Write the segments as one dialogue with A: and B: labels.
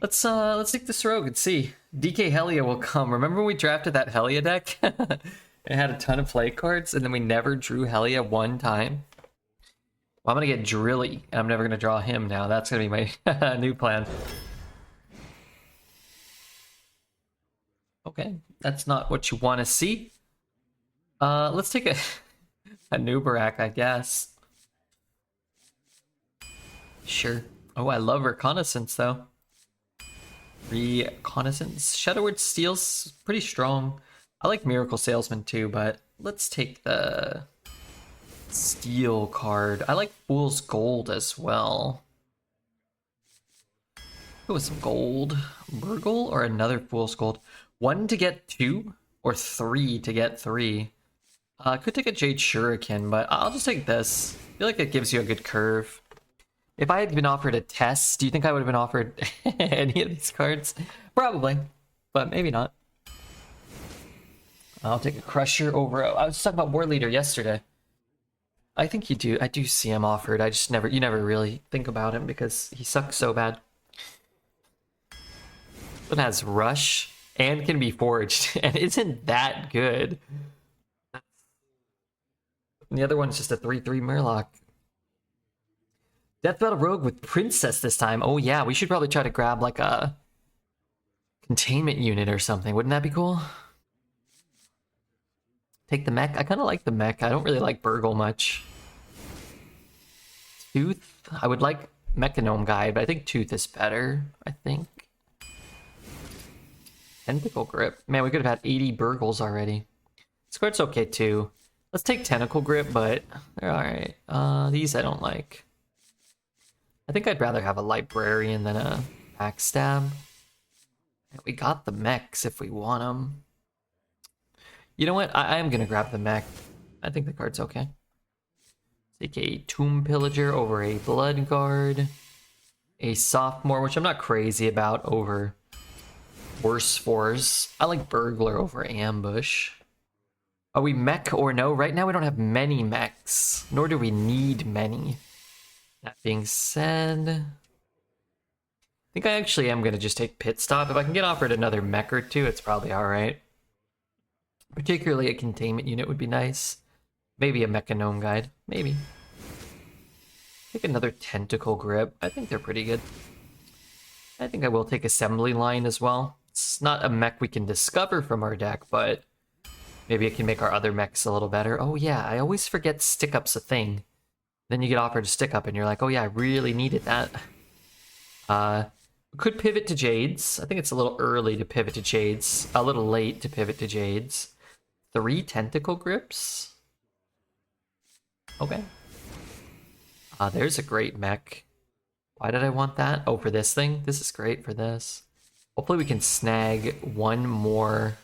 A: Let's take this rogue and see. DK Helia will come. Remember when we drafted that Helia deck? It had a ton of play cards, and then we never drew Helia one time. Well, I'm gonna get Drilly, and I'm never gonna draw him now. That's gonna be my new plan. Okay, that's not what you want to see. Let's take a AnubArak, I guess. Sure. Oh, I love Reconnaissance, though. Reconnaissance. Shadowward Steel's pretty strong. I like Miracle Salesman, too, but let's take the Steel card. I like Fool's Gold as well. Go with some gold. Burgle or another Fool's Gold? 1 to get 2 or 3 to get 3. Could take a Jade Shuriken, but I'll just take this. I feel like it gives you a good curve. If I had been offered a test, do you think I would have been offered any of these cards? Probably, but maybe not. I'll take a Crusher over. I was talking about War Leader yesterday. I think you do. I do see him offered. I just never. You never really think about him because he sucks so bad. It has Rush and can be forged and isn't that good. And the other one's just a 3/3 Murloc. Death Battle Rogue with Princess this time. Oh yeah, we should probably try to grab like a containment unit or something. Wouldn't that be cool? Take the mech. I kind of like the mech. I don't really like Burgle much. Tooth. I would like Mechanome Guide, but I think Tooth is better. I think. Tentacle Grip. Man, we could have had 80 Burgles already. This card's okay too. Let's take Tentacle Grip, but they're alright. These I don't like. I think I'd rather have a Librarian than a Backstab. We got the mechs if we want them. You know what? I am going to grab the mech. I think the card's okay. Take a Tomb Pillager over a Blood Guard. A Sophomore, which I'm not crazy about, over Worse Fours. I like Burglar over Ambush. Are we mech or no? Right now we don't have many mechs, nor do we need many. That being said, I think I actually am going to just take Pit Stop. If I can get offered another mech or two, it's probably alright. Particularly a containment unit would be nice. Maybe a Mechanome Guide. Maybe. Take another Tentacle Grip. I think they're pretty good. I think I will take Assembly Line as well. It's not a mech we can discover from our deck, but maybe it can make our other mechs a little better. Oh yeah, I always forget Stick Up's a thing. Then you get offered a Stick Up and you're like, oh yeah, I really needed that. Could pivot to Jades. I think it's a little early to pivot to Jades. A little late to pivot to Jades. 3 Tentacle Grips. Okay. There's a great mech. Why did I want that? Oh, for this thing? This is great for this. Hopefully we can snag one more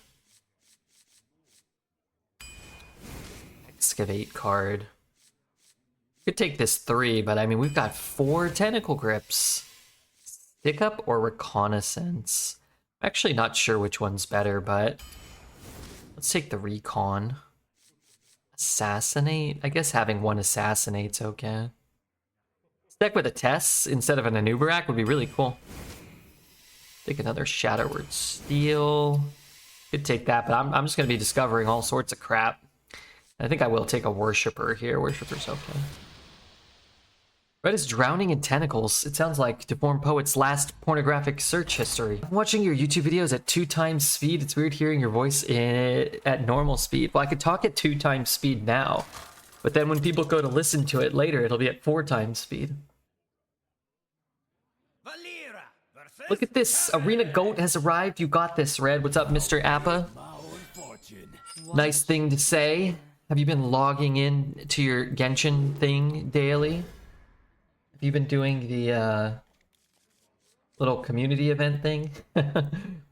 A: Excavate card. Could take this 3, but I mean, we've got 4 Tentacle Grips. Stick Up or Reconnaissance? I'm actually not sure which one's better, but let's take the Recon. Assassinate? I guess having one Assassinate's okay. Deck with a Tess instead of an AnubArak would be really cool. Take another Shadowward Steel. Could take that, but I'm just going to be discovering all sorts of crap. I think I will take a Worshipper here. Worshipper's okay. Red is drowning in tentacles. It sounds like Deformed Poet's last pornographic search history. I'm watching your YouTube videos at 2 times speed. It's weird hearing your voice at normal speed. Well, I could talk at 2 times speed now, but then when people go to listen to it later, it'll be at 4 times speed. Look at this. Arena Goat has arrived. You got this, Red. What's up, Mr. Appa? Nice thing to say. Have you been logging in to your Genshin thing daily? Have you been doing the little community event thing? We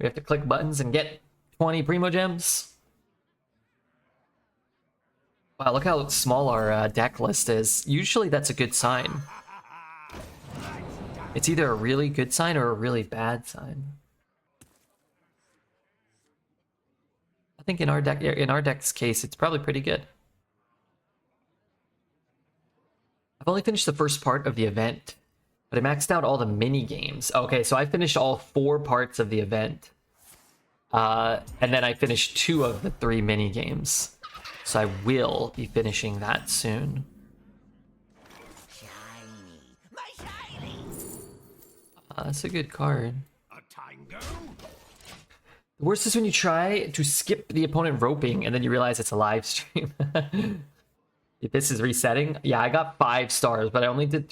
A: have to click buttons and get 20 Primo Gems. Wow, look how small our deck list is. Usually that's a good sign. It's either a really good sign or a really bad sign. I think in our deck's case, it's probably pretty good. I've only finished the first part of the event. But I maxed out all the mini games. Okay, so I finished all 4 parts of the event. And then I finished 2 of the 3 mini games. So I will be finishing that soon. That's a good card. The worst is when you try to skip the opponent roping and then you realize it's a live stream. If this is resetting, yeah, I got 5 stars, but I only did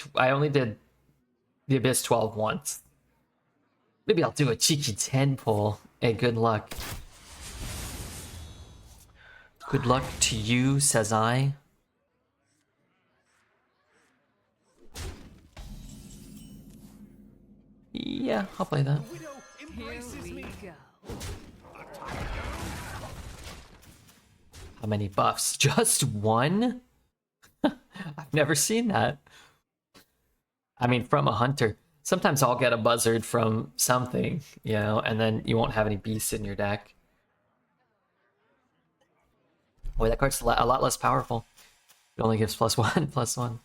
A: the Abyss 12 once. Maybe I'll do a cheeky 10 pull. Hey, good luck. Good luck to you, says I. Yeah, I'll play that.
B: Here we go.
A: How many buffs? Just 1? I've never seen that. I mean, from a hunter. Sometimes I'll get a buzzard from something, you know, and then you won't have any beasts in your deck. Boy, that card's a lot less powerful. It only gives +1/+1.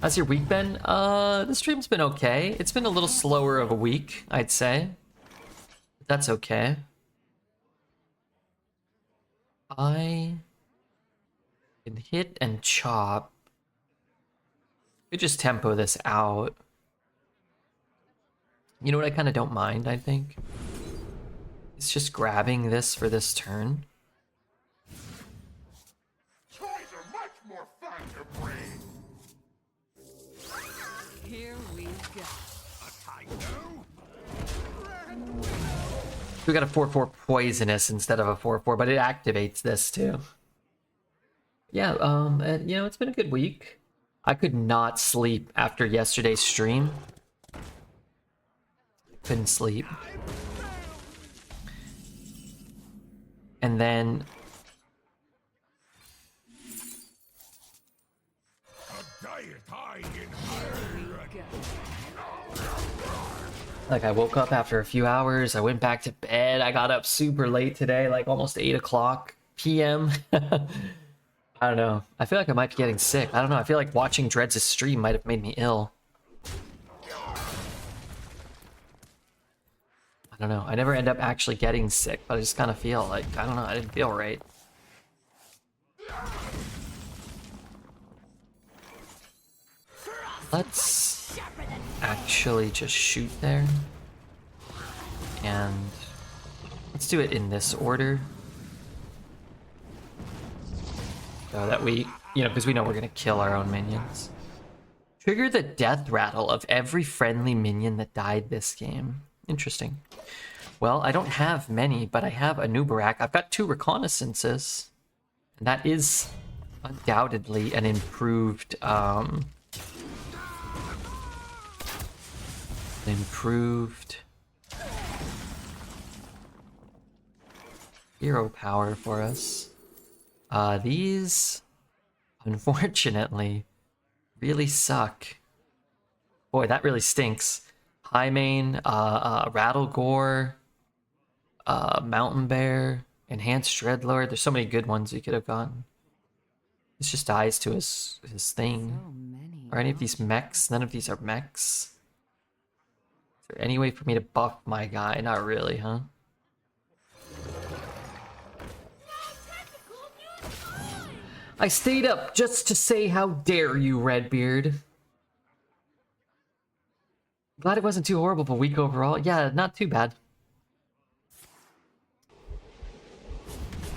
A: How's your week been? The stream's been okay. It's been a little slower of a week, I'd say. But that's okay. I can hit and chop. We just tempo this out. You know what I kind of don't mind, I think? It's just grabbing this for this turn.
C: Toys are much more fun to bring.
B: Here we go.
C: A Tango?
A: We got a 4/4 poisonous instead of a 4/4, but it activates this too. Yeah, and, you know, it's been a good week. I could not sleep after yesterday's stream. Couldn't sleep. And then like I woke up after a few hours, I went back to bed, I got up super late today, like almost 8 o'clock p.m. I don't know. I feel like I might be getting sick. I don't know. I feel like watching Dreads' stream might have made me ill. I don't know. I never end up actually getting sick, but I just kind of feel like, I don't know, I didn't feel right. Let's actually just shoot there. And let's do it in this order. So that we, you know, because we know we're going to kill our own minions. Trigger the death rattle of every friendly minion that died this game. Interesting. Well, I don't have many, but I have AnubArak. I've got 2 reconnaissances. And that is undoubtedly an improved, hero power for us. These, unfortunately, really suck. Boy, that really stinks. High Mane, Rattle Gore, Mountain Bear, Enhanced Dreadlord. There's so many good ones we could have gotten. This just dies to his thing.
B: So
A: Are any of these mechs? None of these are mechs. Is there any way for me to buff my guy? Not really, huh? I stayed up just to say how dare you, Redbeard. Glad it wasn't too horrible of a week overall. Yeah, not too bad.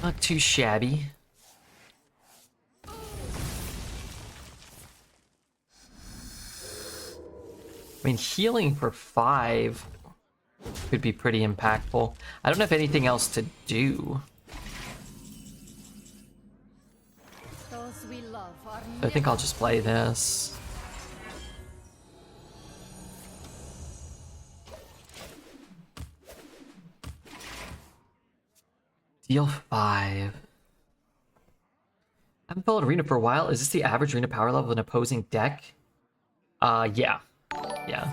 A: Not too shabby. I mean, healing for 5 could be pretty impactful. I don't have anything else to do.
B: Those we love are
A: I think I'll just play this. Deal 5. I haven't followed Arena for a while. Is this the average Arena power level of an opposing deck? Yeah. Yeah.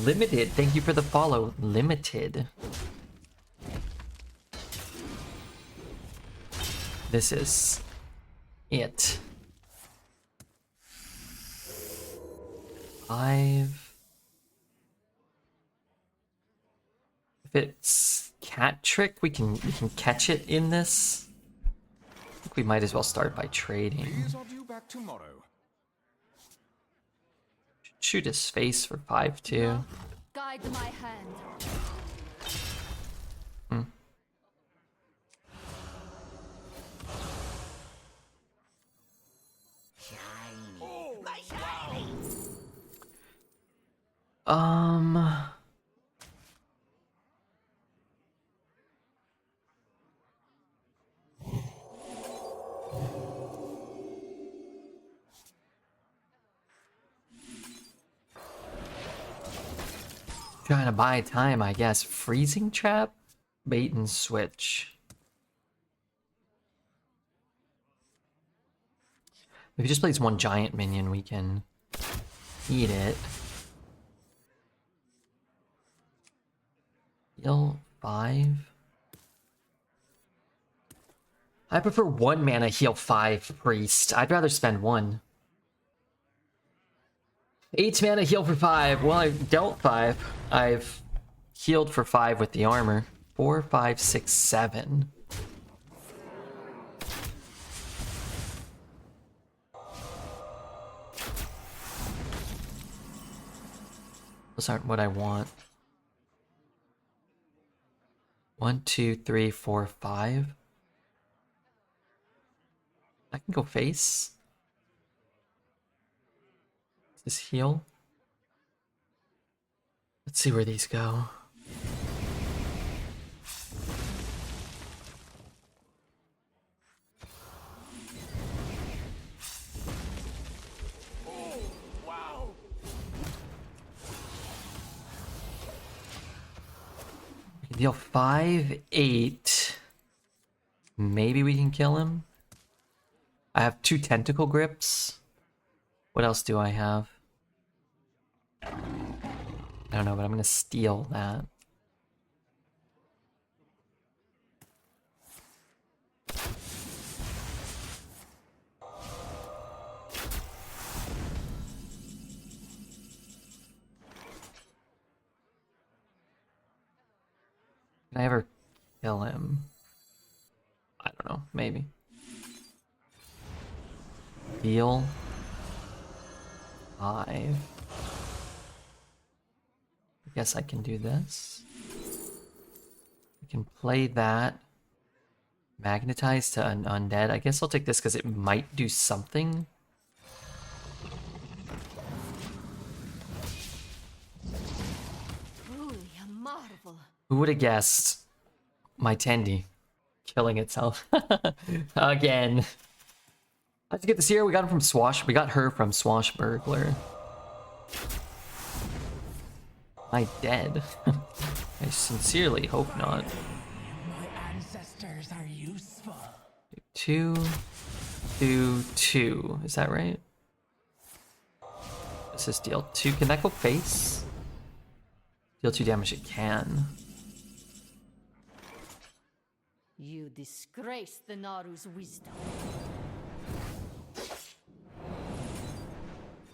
A: Limited. Thank you for the follow. Limited. This is it. 5. If it's cat trick, we can catch it in this. I think we might as well start by trading.
C: These are due back tomorrow.
A: Shoot his face for 5 too.
B: Guide my hand.
A: Um. Trying to buy time, I guess. Freezing trap? Bait and switch. If he just plays one giant minion, we can eat it. Heal 5. I prefer 1 mana heal 5 priest. I'd rather spend 1. 8 mana heal for 5. Well, I dealt 5. I've healed for 5 with the armor. 4, 5, 6, 7. Those aren't what I want. 1, 2, 3, 4, 5. I can go face. Does this heal? Let's see where these go. We can deal 5, 8. Maybe we can kill him. I have 2 tentacle grips. What else do I have? I don't know, but I'm gonna steal that. Can I ever kill him? I don't know, maybe. Deal 5. I guess I can do this. I can play that. Magnetize to an undead. I guess I'll take this because it might do something.
B: Truly a marvel.
A: Who would have guessed my Tendi killing itself again? How'd you get this here? We got him from We got her from Swashbuckler. Am I dead? I sincerely hope not.
D: My ancestors are useful.
A: 2, 2, 2. Is that right? This is deal 2. Can that go face? Deal 2 damage. It can.
B: You disgrace the Naru's wisdom.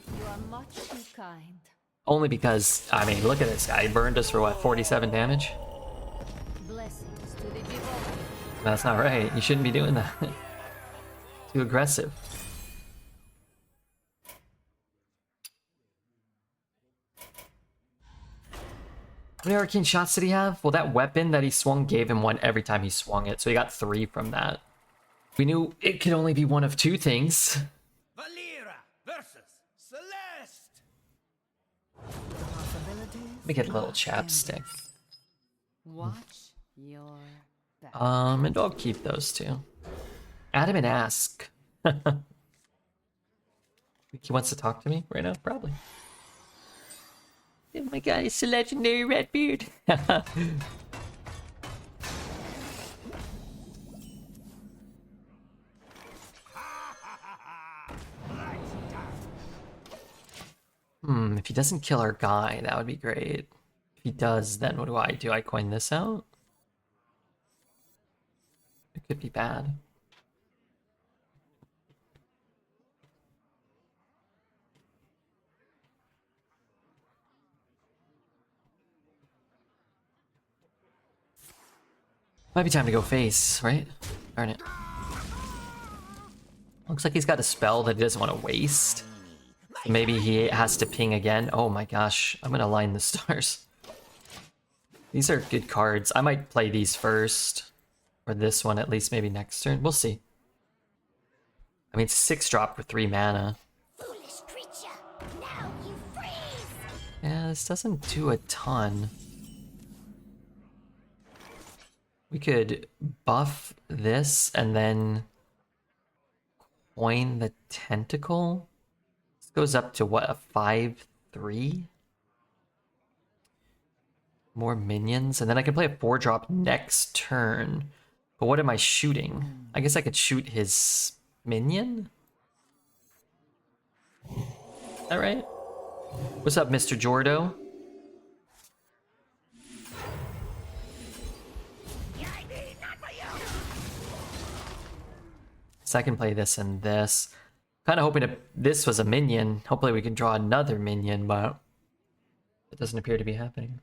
B: You are much too kind.
A: Only because, I mean, look at this guy. He burned us for what, 47 damage?
B: Blessings to the devoted.
A: That's not right. You shouldn't be doing that. Too aggressive. How many arcane shots did he have? Well, that weapon that he swung gave him 1 every time he swung it, so he got 3 from that. We knew it could only be one of 2 things.
E: Valera versus Celeste.
A: Let me get a little chapstick.
B: Watch your back.
A: And I'll keep those 2. Add him and ask. Think he wants to talk to me right now? Probably. Oh my god, it's a legendary Redbeard. If he doesn't kill our guy, that would be great. If he does, then what do? I coin this out? It could be bad. Might be time to go face, right? Darn it. Looks like he's got a spell that he doesn't want to waste. So maybe he has to ping again. Oh my gosh, I'm gonna line the stars. These are good cards. I might play these first. Or this one at least, maybe next turn. We'll see. I mean, 6 drop for 3 mana.
F: Foolish creature, now you freeze!
A: Yeah, this doesn't do a ton. We could buff this and then coin the tentacle. This goes up to what, a 5/3? More minions, and then I can play a 4-drop next turn. But what am I shooting? I guess I could shoot his minion? Is that right? What's up, Mr. Jordo? So I can play this and this. Kind of hoping this was a minion. Hopefully we can draw another minion, but it doesn't appear to be happening.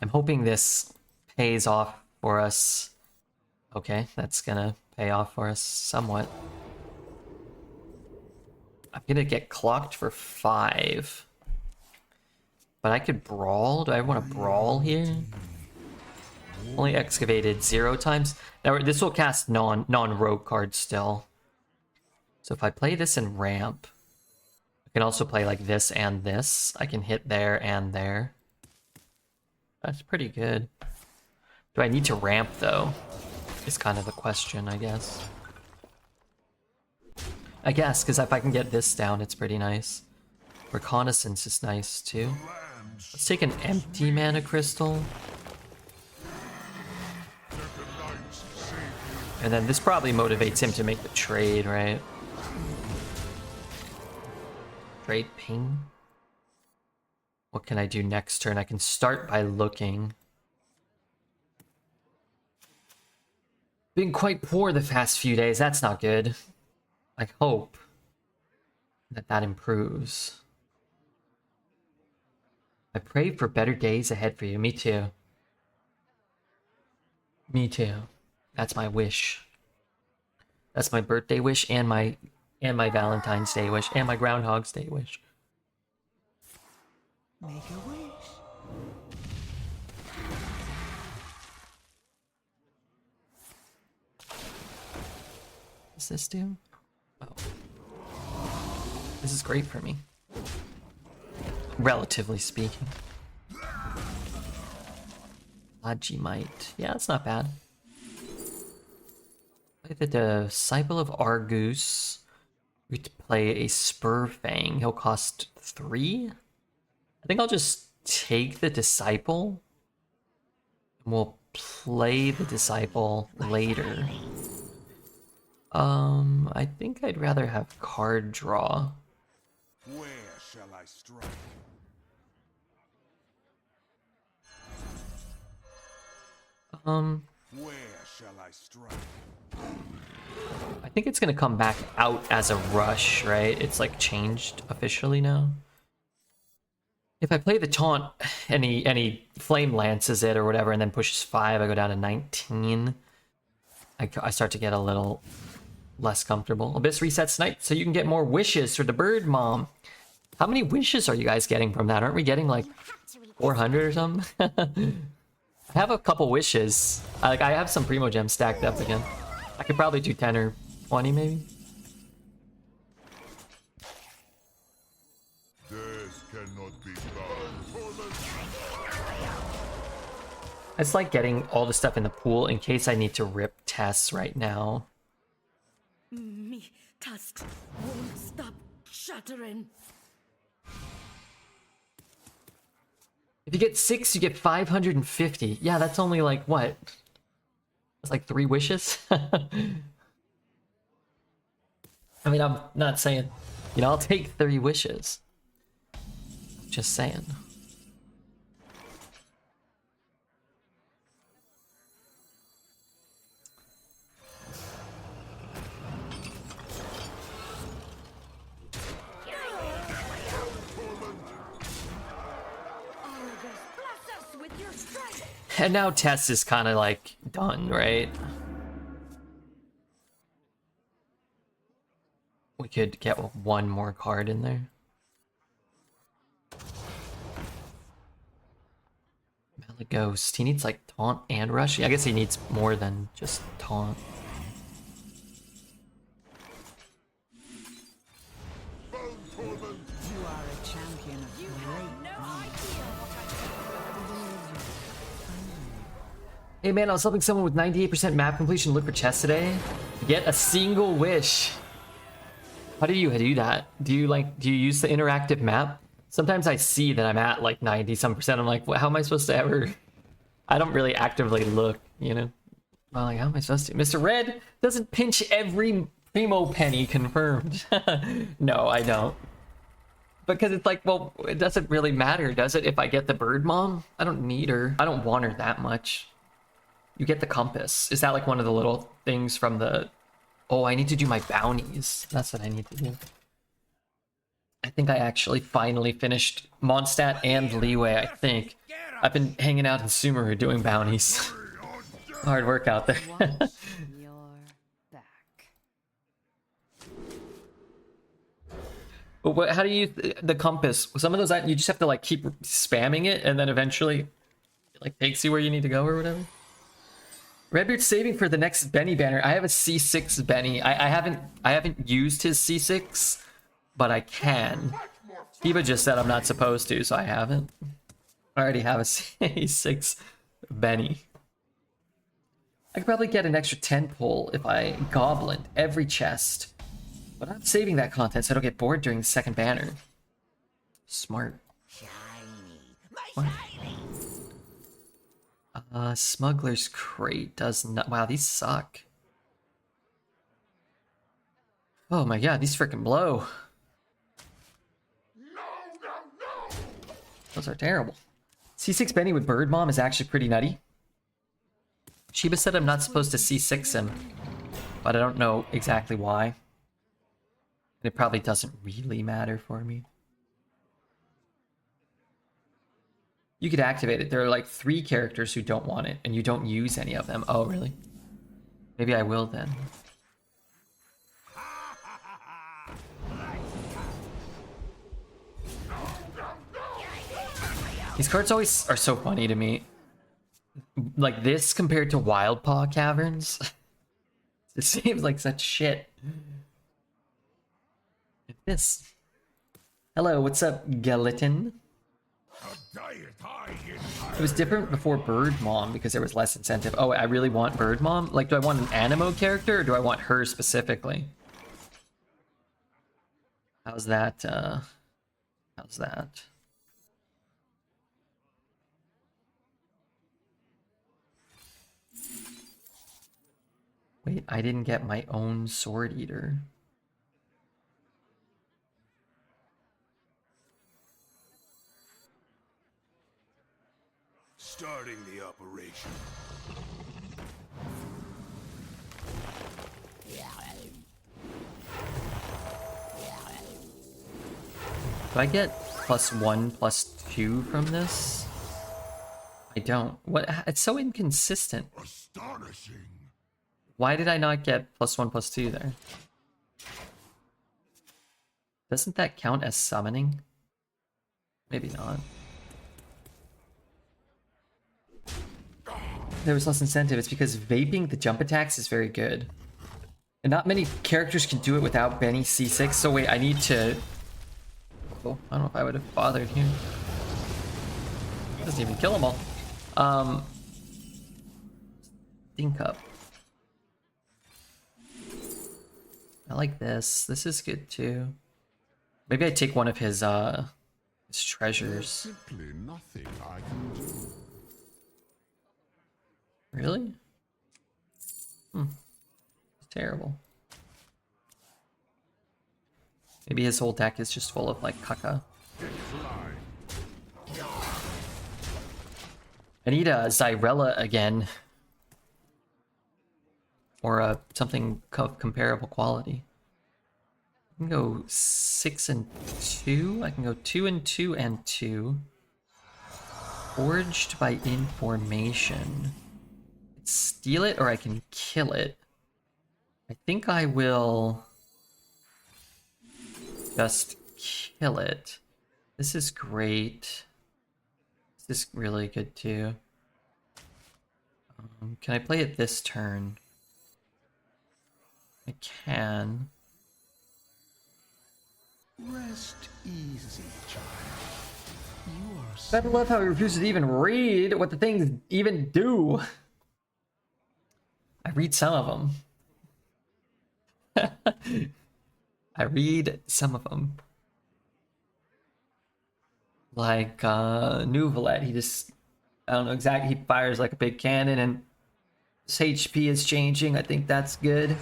A: I'm hoping this pays off for us. Okay, that's gonna pay off for us somewhat. I'm gonna get clocked for 5. But I could brawl. Do I want to brawl here? Only excavated 0 times. Now this will cast non-rogue cards still. So if I play this in ramp, I can also play like this and this. I can hit there and there. That's pretty good. Do I need to ramp though? Is kind of the question, I guess. I guess, because if I can get this down, it's pretty nice. Reconnaissance is nice too. Let's take an empty mana crystal. And then this probably motivates him to make the trade, right? Trade ping. What can I do next turn? I can start by looking. Been quite poor the past few days. That's not good. I hope that improves. I pray for better days ahead for you. Me too. Me too. That's my wish. That's my birthday wish and my Valentine's Day wish and my Groundhog's Day wish.
D: Make a wish.
A: What's this do? Oh. This is great for me. Relatively speaking. Agimite. Yeah, that's not bad. Play the Disciple of Argus. We could play a Spurfang. He'll cost 3? I think I'll just take the Disciple. And we'll play the Disciple later. I think I'd rather have card draw.
C: Where shall I strike? Where shall I strike?
A: I think it's gonna come back out as a rush, right? It's like changed officially now. If I play the taunt and he flame lances it or whatever and then pushes 5, I go down to 19. I start to get a little less comfortable. Abyss resets night so you can get more wishes for the bird mom. How many wishes are you guys getting from that? Aren't we getting like 400 or something? I have a couple wishes. I have some Primo Gems stacked up again. I could probably do 10 or 20 maybe.
C: This cannot be done.
A: It's like getting all the stuff in the pool in case I need to rip tests right now.
B: Me tusks won't stop shattering.
A: If you get 6, you get 550. Yeah, that's only like, what? That's like 3 wishes? I mean, I'm not saying... You know, I'll take 3 wishes. Just saying. And now Tess is kind of like done, right? We could get one more card in there. Malaghost. He needs like taunt and rush. I guess he needs more than just taunt.
C: Bone torment.
D: You are a champion of great
B: No idea what
A: Hey man, I was helping someone with 98% map completion look for chests today. Get a single wish. How do you do that? Do you use the interactive map? Sometimes I see that I'm at like 90-some%. I'm like, how am I supposed to ever? I don't really actively look, you know? Well, like, how am I supposed to? Mr. Red doesn't pinch every primo penny confirmed. No, I don't. Because it's like, well, it doesn't really matter, does it? If I get the bird mom, I don't need her. I don't want her that much. You get the compass. Is that like one of the little things from the... Oh, I need to do my bounties. That's what I need to do. I think I actually finally finished Mondstadt and Leeway, I think. I've been hanging out in Sumeru doing bounties. Hard work out there.
B: Watch your back.
A: But how do you use the compass? Some of those, you just have to like keep spamming it, and then eventually it like takes you where you need to go or whatever. Redbeard's saving for the next Benny banner. I have a C6 Benny. I haven't used his C6, but I can. Kiba just said I'm not supposed to, so I haven't. I already have a C6 Benny. I could probably get an extra 10 pull if I goblin every chest. But I'm saving that content so I don't get bored during the second banner. Smart. Smart. Smuggler's Crate does not... Wow, these suck. Oh my god, these freaking blow. Those are terrible. C6 Benny with Bird Mom is actually pretty nutty. Sheba said I'm not supposed to C6 him, but I don't know exactly why. It probably doesn't really matter for me. You could activate it. There are like 3 characters who don't want it, and you don't use any of them. Oh, really? Maybe I will then. These cards always are so funny to me. Like this compared to Wild Paw Caverns. It seems like such shit. This. Hello, what's up, Gelatin? It was different before Bird Mom because there was less incentive. Oh, I really want Bird Mom? Like, do I want an Animo character or do I want her specifically? How's that, how's that? Wait, I didn't get my own Sword Eater.
C: Starting the operation.
A: Do I get +1/+2 from this? I don't. What? It's so inconsistent.
C: Astonishing.
A: Why did I not get +1/+2 there? Doesn't that count as summoning? Maybe not. There was less incentive. It's because vaping the jump attacks is very good. And not many characters can do it without Benny C6. So wait, I need to... Oh, I don't know if I would have bothered here. Doesn't even kill them all. Think up. I like this. This is good too. Maybe I take one of his treasures.
C: Simply nothing I can do.
A: Really? It's terrible. Maybe his whole deck is just full of like caca. I need a Zyrella again. Or something of comparable quality. I can go 6 and 2. I can go 2 and 2 and 2. Forged by information. Steal it or I can kill it. I think I will just kill it. This is great. This is really good too. Can I play it this turn? I can.
C: Rest easy, child. You are
A: I love how he refuses to even read what the things even do. I read some of them. I read some of them. Like AnubArak, he just, I don't know exactly, he fires like a big cannon and his HP is changing. I think that's good.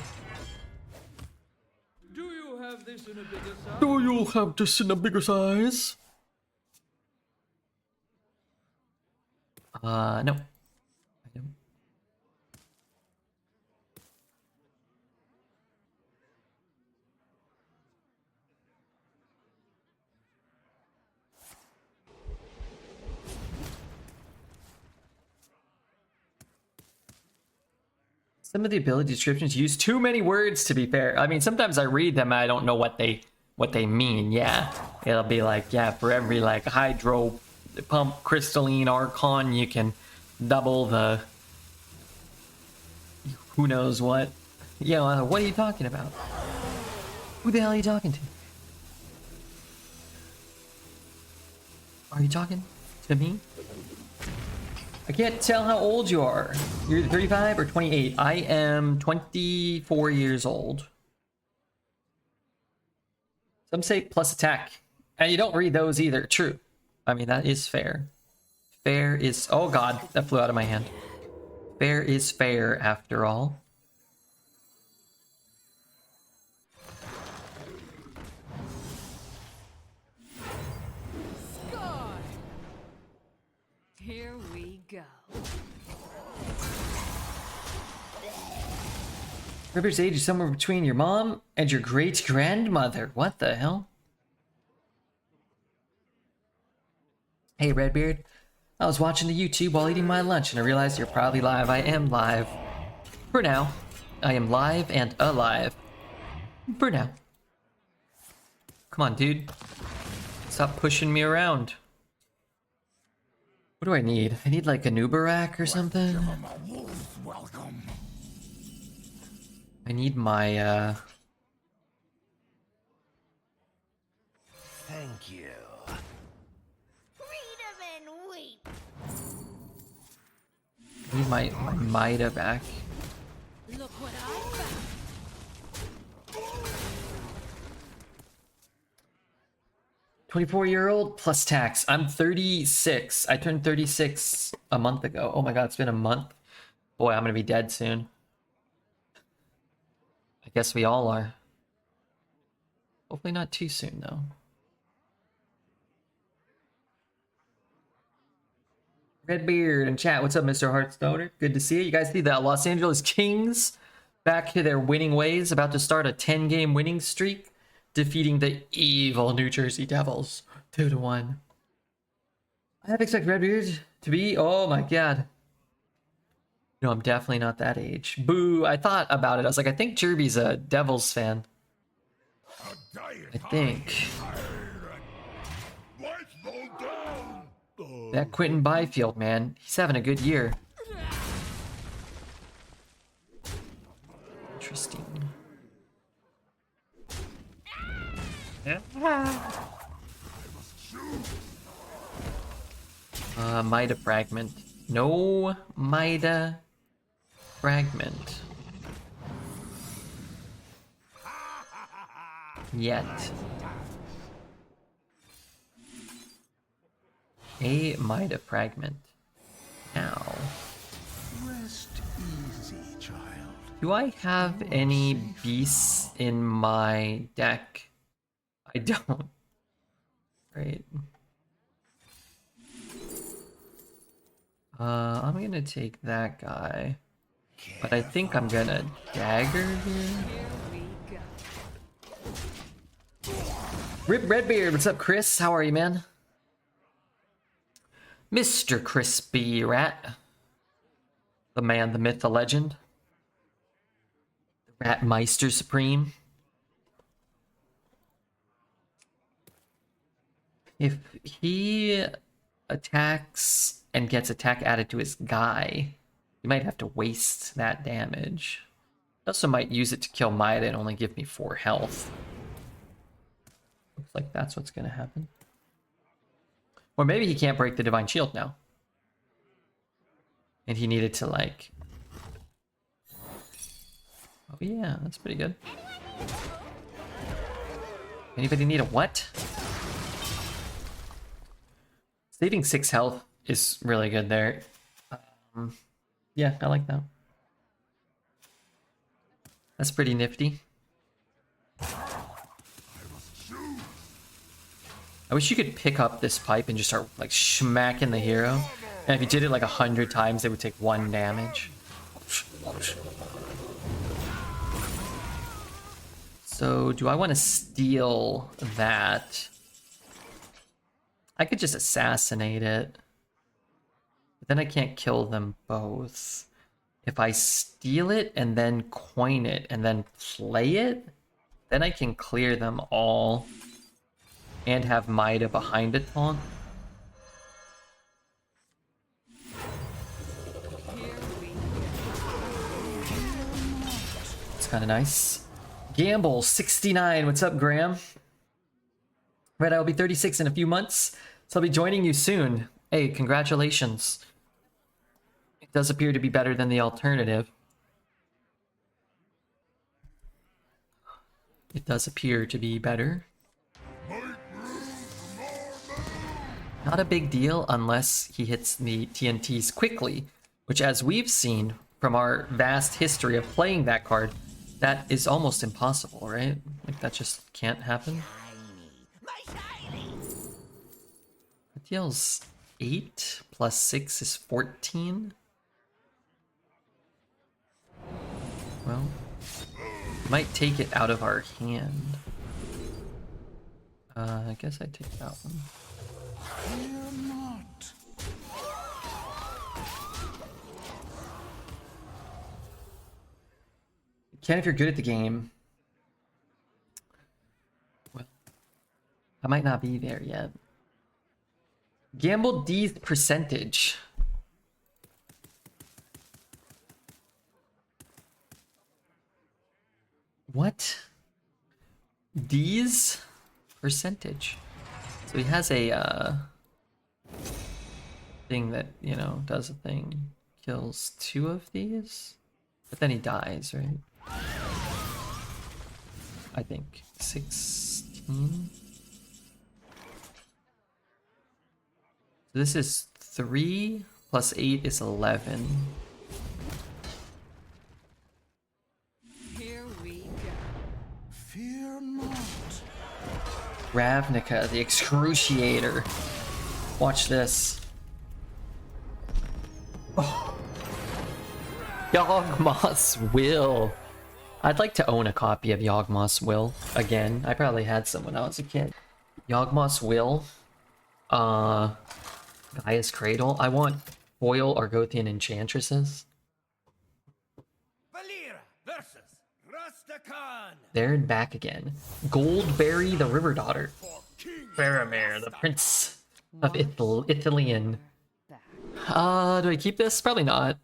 E: Do you have this in a bigger size?
A: Do you have this in a bigger size? No. I don't. Some of the ability descriptions use too many words, to be fair. I mean, sometimes I read them and I don't know what they mean. Yeah, it'll be like, yeah, for every like hydro pump crystalline archon, you can double the who knows what. You know, what are you talking about? Who the hell are you talking to? Are you talking to me? I can't tell how old you are. You're 35 or 28? I am 24 years old. Some say plus attack. And you don't read those either. True. I mean, that is fair. Fair is... Oh god, that flew out of my hand. Fair is fair, after all.
B: Score! Here we go.
A: River's age is somewhere between your mom and your great-grandmother. What the hell? Hey, Redbeard. I was watching the YouTube while eating my lunch and I realized you're probably live. I am live. For now. I am live and alive. For now. Come on, dude. Stop pushing me around. What do I need? I need like AnubArak or something?
C: welcome.
A: I need my,
C: Thank you.
F: Freedom and weep.
A: I need my Mida back.
B: Look what I found.
A: 24-year-old plus tax. I'm 36. I turned 36 a month ago. Oh my god, it's been a month. Boy, I'm gonna be dead soon. I guess we all are. Hopefully not too soon, though. Redbeard in chat. What's up, Mr. Hearthstoner? Good to see you. You guys see that Los Angeles Kings back to their winning ways, about to start a 10-game winning streak, defeating the evil New Jersey Devils 2-1. I have expected Redbeard to be. Oh my god. No, I'm definitely not that age. Boo. I thought about it. I was like, I think Jerby's a Devils fan. I think.
C: Lights go down.
A: That Quentin Byfield, man. He's having a good year. Interesting. Mida fragment. No Mida fragment. Yet. A Mida fragment. Now.
C: Rest easy, child.
A: Do I have any beasts in my deck? I don't. Great. I'm gonna take that guy. But I think I'm gonna dagger here.
B: Here we go.
A: Rip Redbeard, what's up, Chris? How are you, man? Mr. Crispy Rat. The man, the myth, the legend. The Rat Meister Supreme. If he attacks and gets attack added to his guy, he might have to waste that damage. He also might use it to kill Maida and only give me 4 health. Looks like that's what's gonna happen. Or maybe he can't break the Divine Shield now. And he needed to like... Oh yeah, that's pretty good. Anybody need a what? Saving 6 health is really good there. Yeah, I like that. That's pretty nifty. I wish you could pick up this pipe and just start like smacking the hero. And if you did it like 100 times, they would take 1 damage. So do I want to steal that? I could just assassinate it. But then I can't kill them both. If I steal it and then coin it and then play it, then I can clear them all and have Maida behind a taunt. It's kind of nice. Gamble 69. What's up, Graham? Right, I will be 36 in a few months, so I'll be joining you soon. Hey, congratulations. It does appear to be better than the alternative. It does appear to be better. Not a big deal unless he hits the TNTs quickly, which as we've seen from our vast history of playing that card, that is almost impossible, right? Like that just can't happen. That deals 8 plus 6 is 14. Well, might take it out of our hand. I guess I take that one.
C: Fear not.
A: You can if you're good at the game. Well, I might not be there yet. Gamble D's percentage. What? D's percentage. So he has a thing that, you know, does a thing. Kills 2 of these. But then he dies, right? I think. 16. So this is 3 plus 8 is 11.
B: Here we go.
C: Fear not.
A: Ravnica, the Excruciator. Watch this. Oh. Yawgmoth's Will. I'd like to own a copy of Yawgmoth's Will again. I probably had some when I was a kid. Yawgmoth's Will. Gaia's Cradle. I want foil Argothian Enchantresses.
E: Valera versus Rusticon.
A: There and back again. Goldberry, the River Daughter. Faramir, the Prince of Ithilien. Do I keep this? Probably not.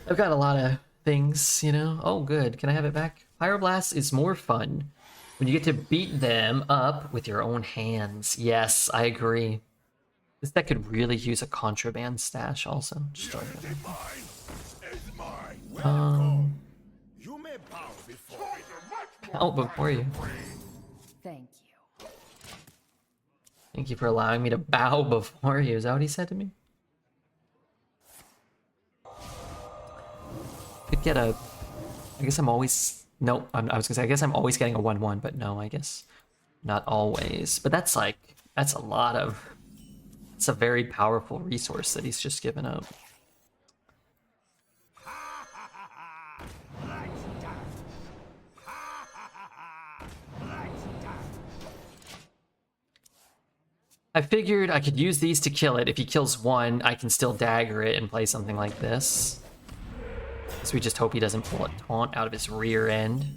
A: I've got a lot of things, you know. Oh, good. Can I have it back? Pyroblast is more fun when you get to beat them up with your own hands. Yes, I agree. This deck could really use a contraband stash also. Just throwing it out.
C: You may bow before me.
A: Oh, before you.
B: Thank you.
A: Thank you for allowing me to bow before you. Is that what he said to me? Could get a... I guess I'm always... No, I was gonna say, I guess I'm always getting a 1-1, but no, I guess not always. But that's like... That's a lot of... It's a very powerful resource that he's just given up. I figured I could use these to kill it. If he kills one, I can still dagger it and play something like this. So we just hope he doesn't pull a taunt out of his rear end.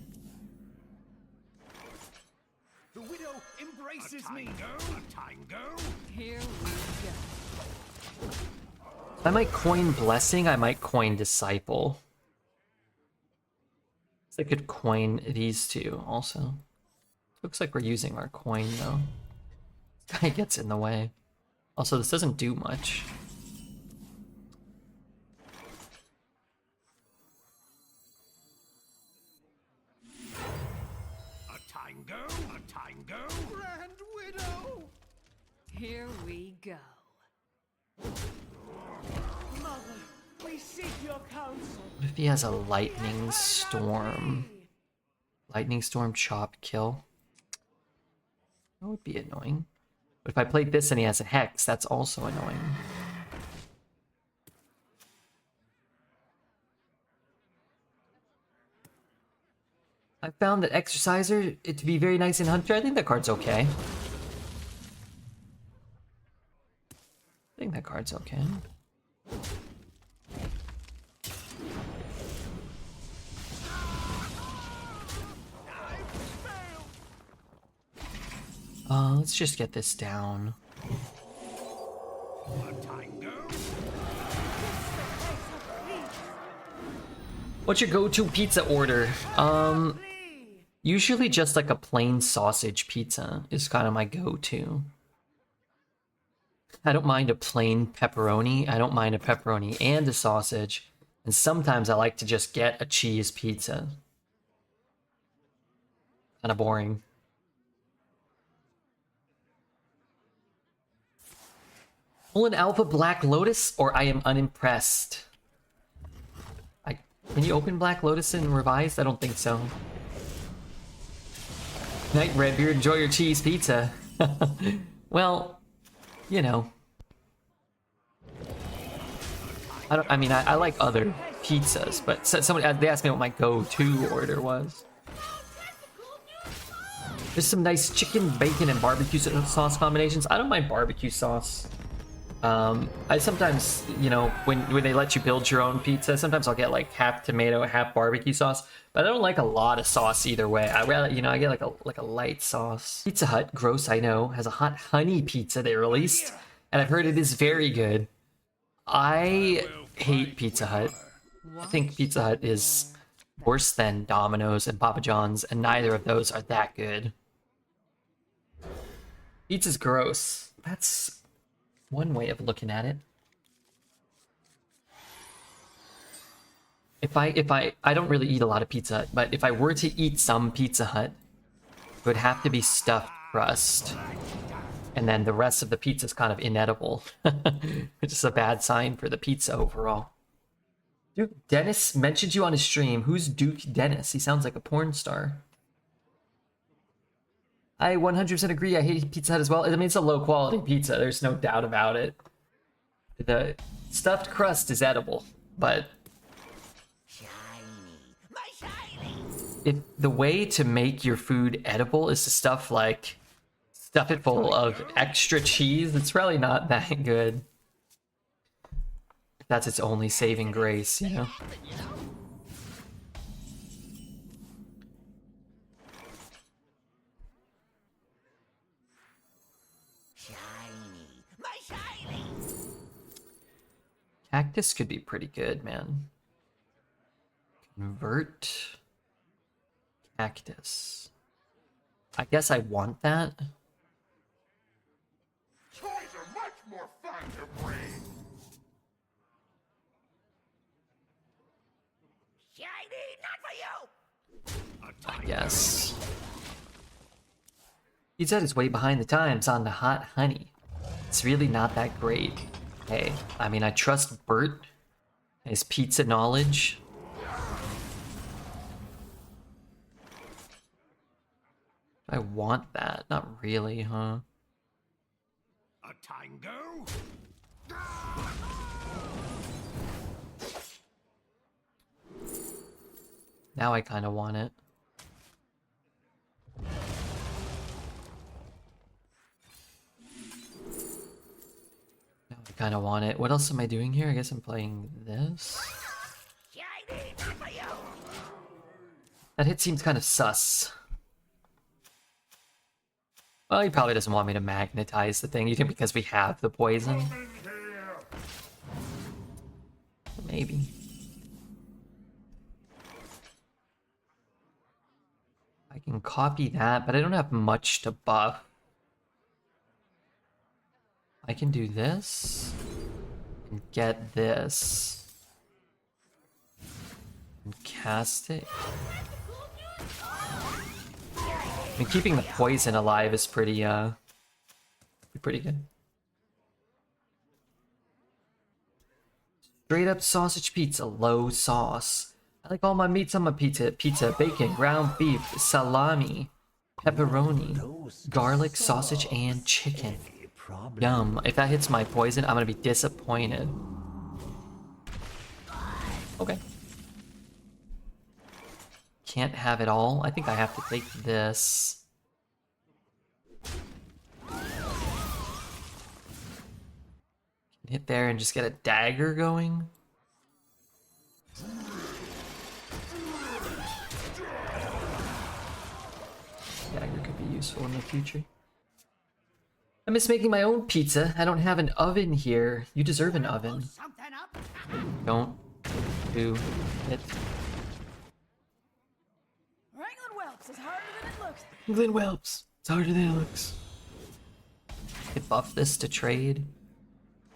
E: The widow embraces me. A tango.
D: Here we go.
A: I might coin Blessing, I might coin Disciple. So I could coin these two also. Looks like we're using our coin though. This guy gets in the way. Also, this doesn't do much.
E: A tango. A tango. Grand widow.
D: Here we go.
E: Mother, we seek your counsel.
A: What if he has a Lightning Storm? Lightning Storm, chop, kill. That would be annoying. But if I played this and he has a Hex, that's also annoying. I found that Exerciser it to be very nice in Hunter. I think that card's okay. I think that card's okay. Let's just get this down.
E: A tango.
A: What's your go-to pizza order? Usually just like a plain sausage pizza is kind of my go-to. I don't mind a plain pepperoni. I don't mind a pepperoni and a sausage. And sometimes I like to just get a cheese pizza. Kind of boring. Pull an Alpha Black Lotus or I am unimpressed. Can you open Black Lotus in Revised? I don't think so. Night Redbeard, enjoy your cheese pizza. Well, you know. I like other pizzas, but they asked me what my go-to order was. There's some nice chicken, bacon, and barbecue sauce combinations. I don't mind barbecue sauce. I sometimes, you know, when they let you build your own pizza, sometimes I'll get like half tomato, half barbecue sauce, but I don't like a lot of sauce either way. I rather, you know, I get like a light sauce. Pizza Hut, gross, I know, has a hot honey pizza they released, and I've heard it is very good. I hate Pizza Hut. I think Pizza Hut is worse than Domino's and Papa John's, and neither of those are that good. Pizza's gross. That's one way of looking at it. I don't really eat a lot of Pizza Hut, but if I were to eat some Pizza Hut, it would have to be stuffed crust. And then the rest of the pizza is kind of inedible. Which is a bad sign for the pizza overall. Duke Dennis mentioned you on his stream. Who's Duke Dennis? He sounds like a porn star. I 100% agree. I hate Pizza Hut as well. I mean, it's a low quality pizza. There's no doubt about it. The stuffed crust is edible, but if the way to make your food edible is to stuff it full of extra cheese, it's probably not that good. That's its only saving grace, you know? Cactus could be pretty good, man. Convert cactus. I guess I want that.
C: Toys are much more fun to bring.
F: Shiny, not for you!
A: I guess. Pizza Hut is way behind the times on the hot honey. It's really not that great. Hey, I mean, I trust Bert, his pizza knowledge. I want that. Not really, huh?
E: A tango.
A: Now I kind of want it. kind of want it. What else am I doing here? I guess I'm playing this. That hit seems kind of sus. Well, he probably doesn't want me to magnetize the thing. You think because we have the poison? Maybe. I can copy that, but I don't have much to buff. I can do this and get this and cast it. I mean, keeping the poison alive is pretty good. Straight up sausage pizza, low sauce. I like all my meats on my pizza. Pizza, bacon, ground beef, salami, pepperoni, garlic, sausage, and chicken. Yum. If that hits my poison, I'm gonna be disappointed. Okay. Can't have it all. I think I have to take this. Hit there and just get a dagger going. Dagger could be useful in the future. I miss making my own pizza. I don't have an oven here. You deserve an oven. Don't do it.
B: Wrangling whelps is harder than it looks.
A: England whelps. It's harder than it looks. I can buff this to trade.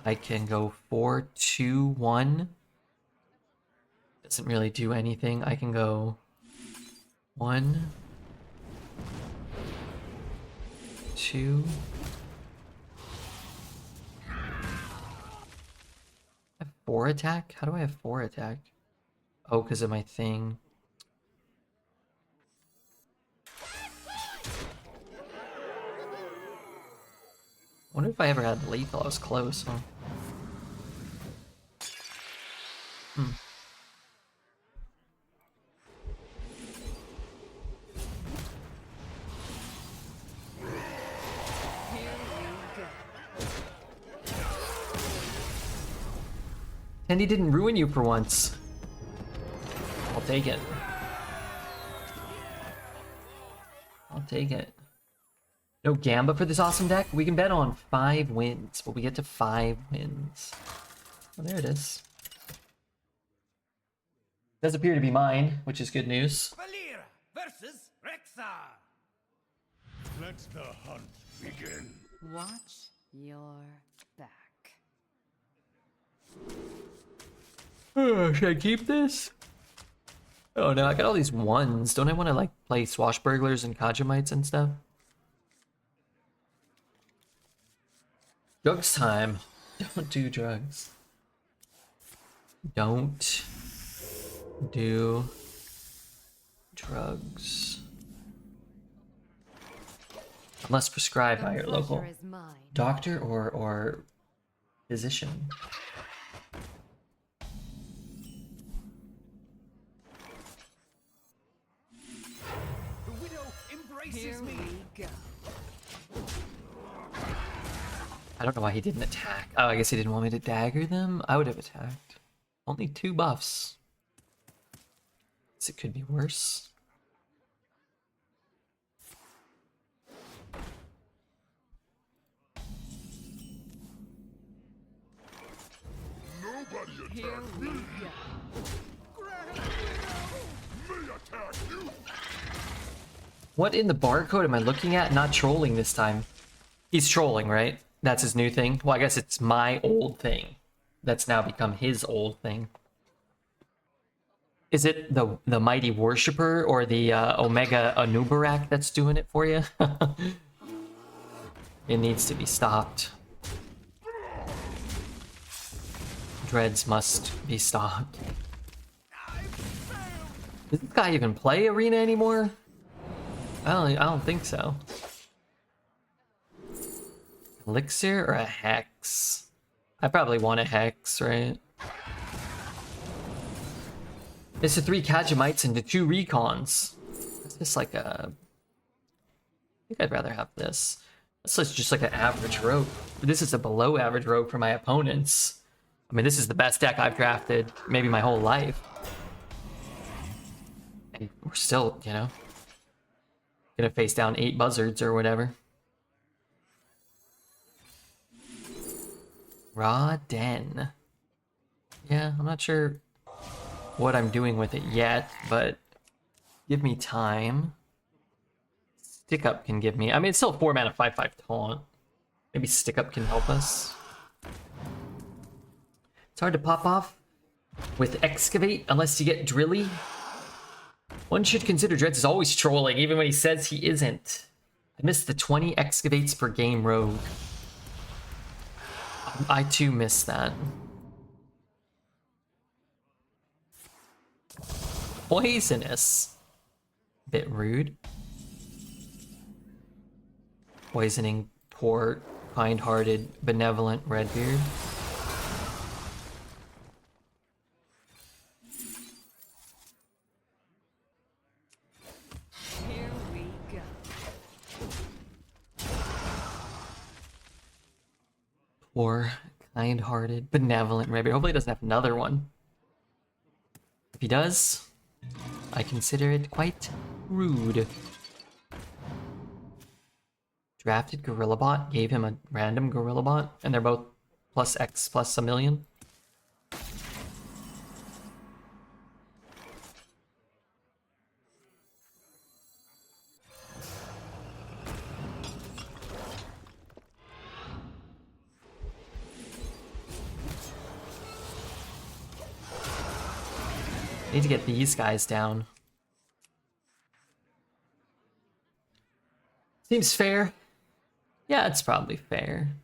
A: I can go 4-2-1. Doesn't really do anything. I can go 1, 2. I have 4 attack? How do I have 4 attack? Oh, because of my thing. I wonder if I ever had lethal. I was close, huh?
D: Here we go.
A: Tandy didn't ruin you for once. I'll take it. I'll take it. No Gamba for this awesome deck? We can bet on 5 wins, but we get to 5 wins. Oh, there it is. Does appear to be mine, which is good news.
E: Valera versus Rexar. Let the hunt begin.
D: Watch your back.
A: Should I keep this? Oh no, I got all these 1s. Don't I want to like play Swashbucklers and Kajamites and stuff? Drugs time. Don't do drugs. Don't do drugs. Unless prescribed by your local
D: Pleasure is mine.
A: doctor or physician.
E: The widow embraces
D: Here
E: me.
D: we go.
A: I don't know why he didn't attack. Oh, I guess he didn't want me to dagger them? I would have attacked. Only 2 buffs. Guess it could be worse.
C: Nobody
D: Here
C: attack
D: we
C: me!
D: go.
C: Me attack you!
A: What in the barcode am I looking at? Not trolling this time. He's trolling, right? That's his new thing? Well, I guess it's my old thing. That's now become his old thing. Is it the Mighty Worshipper or the Omega AnubArak that's doing it for you? It needs to be stopped. Dreads must be stopped. Does this guy even play Arena anymore? I don't think so. Elixir or a Hex? I probably want a Hex, right? It's the 3 Kajamites and the 2 Recons. It's just like a... I think I'd rather have this. This is just like an average rogue. This is a below average rogue for my opponents. I mean, this is the best deck I've drafted maybe my whole life. And we're still, you know, gonna face down 8 buzzards or whatever. Raw Den. Yeah, I'm not sure what I'm doing with it yet, but give me time. Stick Up can give me... I mean, it's still 4 mana 5/5 taunt. Maybe Stick Up can help us. It's hard to pop off with Excavate unless you get Drilly. One should consider Dreads is always trolling, even when he says he isn't. I missed the 20 Excavates per game rogue. I too miss that. Poisonous. Bit rude. Poisoning poor, kind-hearted, benevolent Redbeard.
D: Here we go.
A: Poor, kind-hearted, benevolent Redbeard. Hopefully he doesn't have another one. If he does, I consider it quite rude. Drafted Gorilla Bot, gave him a random Gorilla Bot, and they're both plus X plus 1,000,000. Need to get these guys down. Seems fair. Yeah, it's probably fair.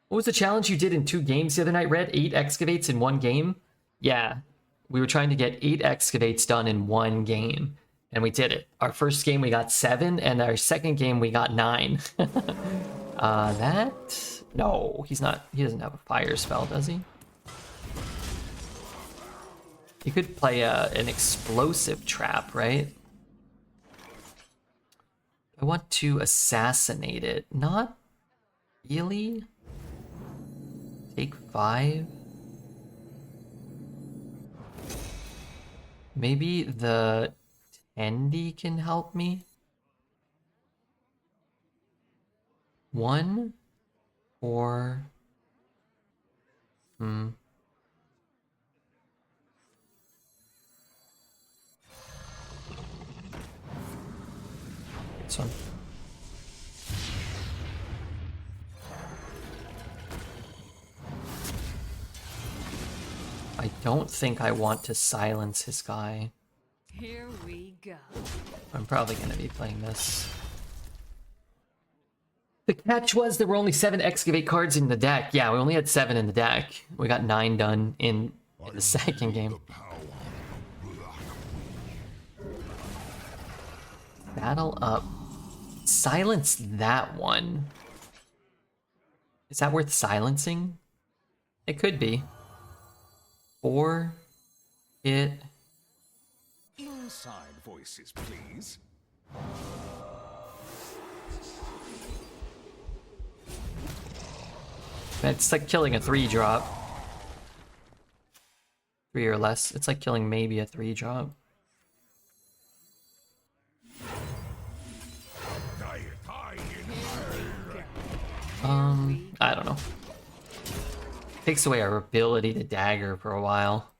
A: What was the challenge you did in 2 games the other night, Red? 8 excavates in 1 game? Yeah, we were trying to get 8 excavates done in 1 game, and we did it. Our first game we got 7, and our second game we got 9. That? No, he's not. He doesn't have a fire spell, does he? He could play an explosive trap, right? I want to assassinate it. Not really. Take 5. Maybe the Tendy can help me. 1 or... This one. I don't think I want to silence his guy.
D: Here we go.
A: I'm probably going to be playing this. The catch was there were only 7 excavate cards in the deck. Yeah, we only had 7 in the deck. We got 9 done in the second game. Battle up. Silence that one. Is that worth silencing? It could be. Or it...
E: Inside voices, please.
A: It's like killing a 3-drop. 3 or less. It's like killing maybe a 3-drop. I don't know. Takes away our ability to dagger for a while.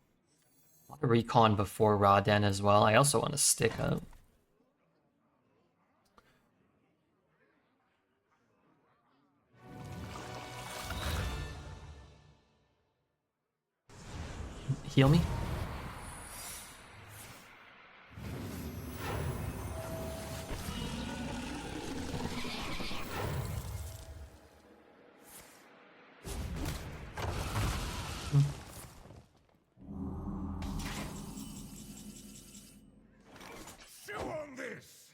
A: I want to recon before Raw Den as well. I also want to stick up. Heal me.
C: Chew on this!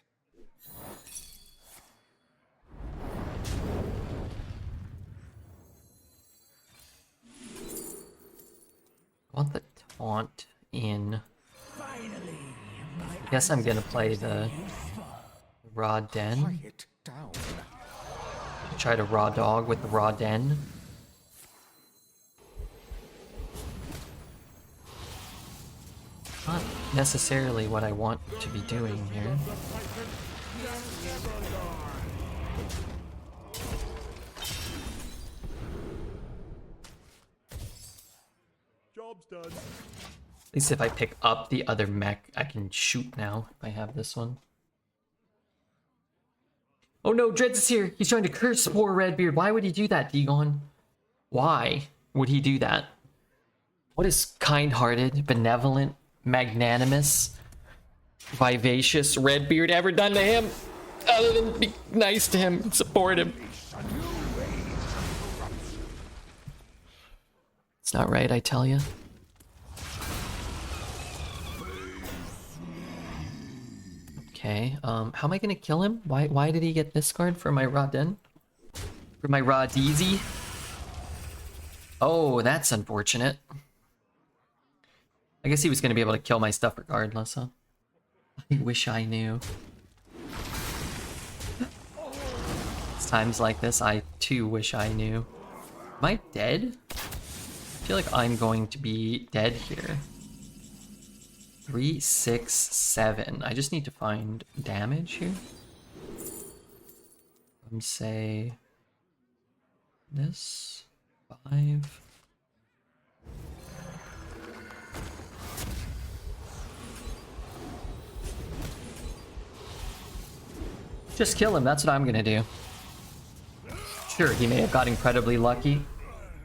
A: I want the taunt in.
E: Finally,
A: I guess I'm gonna play the Raw Den.
E: quiet down.
A: Try to raw dog with the raw den. Not necessarily what I want to be doing here.
E: Job's done.
A: At least if I pick up the other mech, I can shoot now if I have this one. Oh no, Dreads is here! He's trying to curse poor Redbeard. Why would he do that, Dagon? Why would he do that? What is kind-hearted, benevolent, magnanimous, vivacious Redbeard ever done to him? Other than be nice to him and support him. It's not right, I tell you. Okay, how am I gonna kill him? Why did he get this card for my raw den? For my raw DZ? Oh, that's unfortunate. I guess he was gonna be able to kill my stuff regardless, huh? I wish I knew. It's times like this, I too wish I knew. Am I dead? I feel like I'm going to be dead here. 3, 6, 7. I just need to find damage here. Say this 5. Just kill him. That's what I'm gonna do. Sure, he may have got incredibly lucky.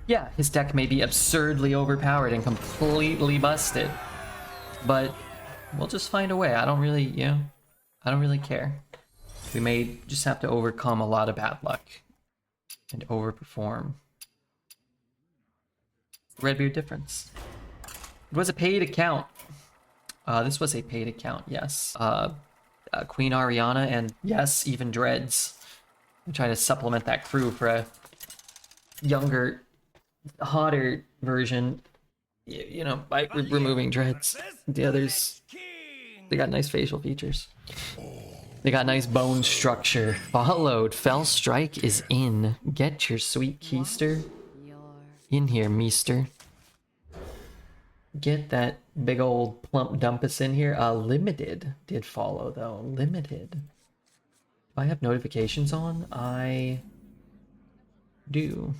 A: Yeah, his deck may be absurdly overpowered and completely busted. But we'll just find a way. I don't really, I don't really care. We may just have to overcome a lot of bad luck and overperform. Redbeard difference. It was a paid account. This was a paid account, yes. Queen Ariana and yes, even Dreads. I'm trying to supplement that crew for a younger, hotter version. You know, by removing Dreads. The others, they got nice facial features. They got nice bone structure. Followed. Fell Strike is in. Get your sweet keister in here, meester. Get that big old plump dumpus in here. Limited did follow though. Limited. Do I have notifications on? I do.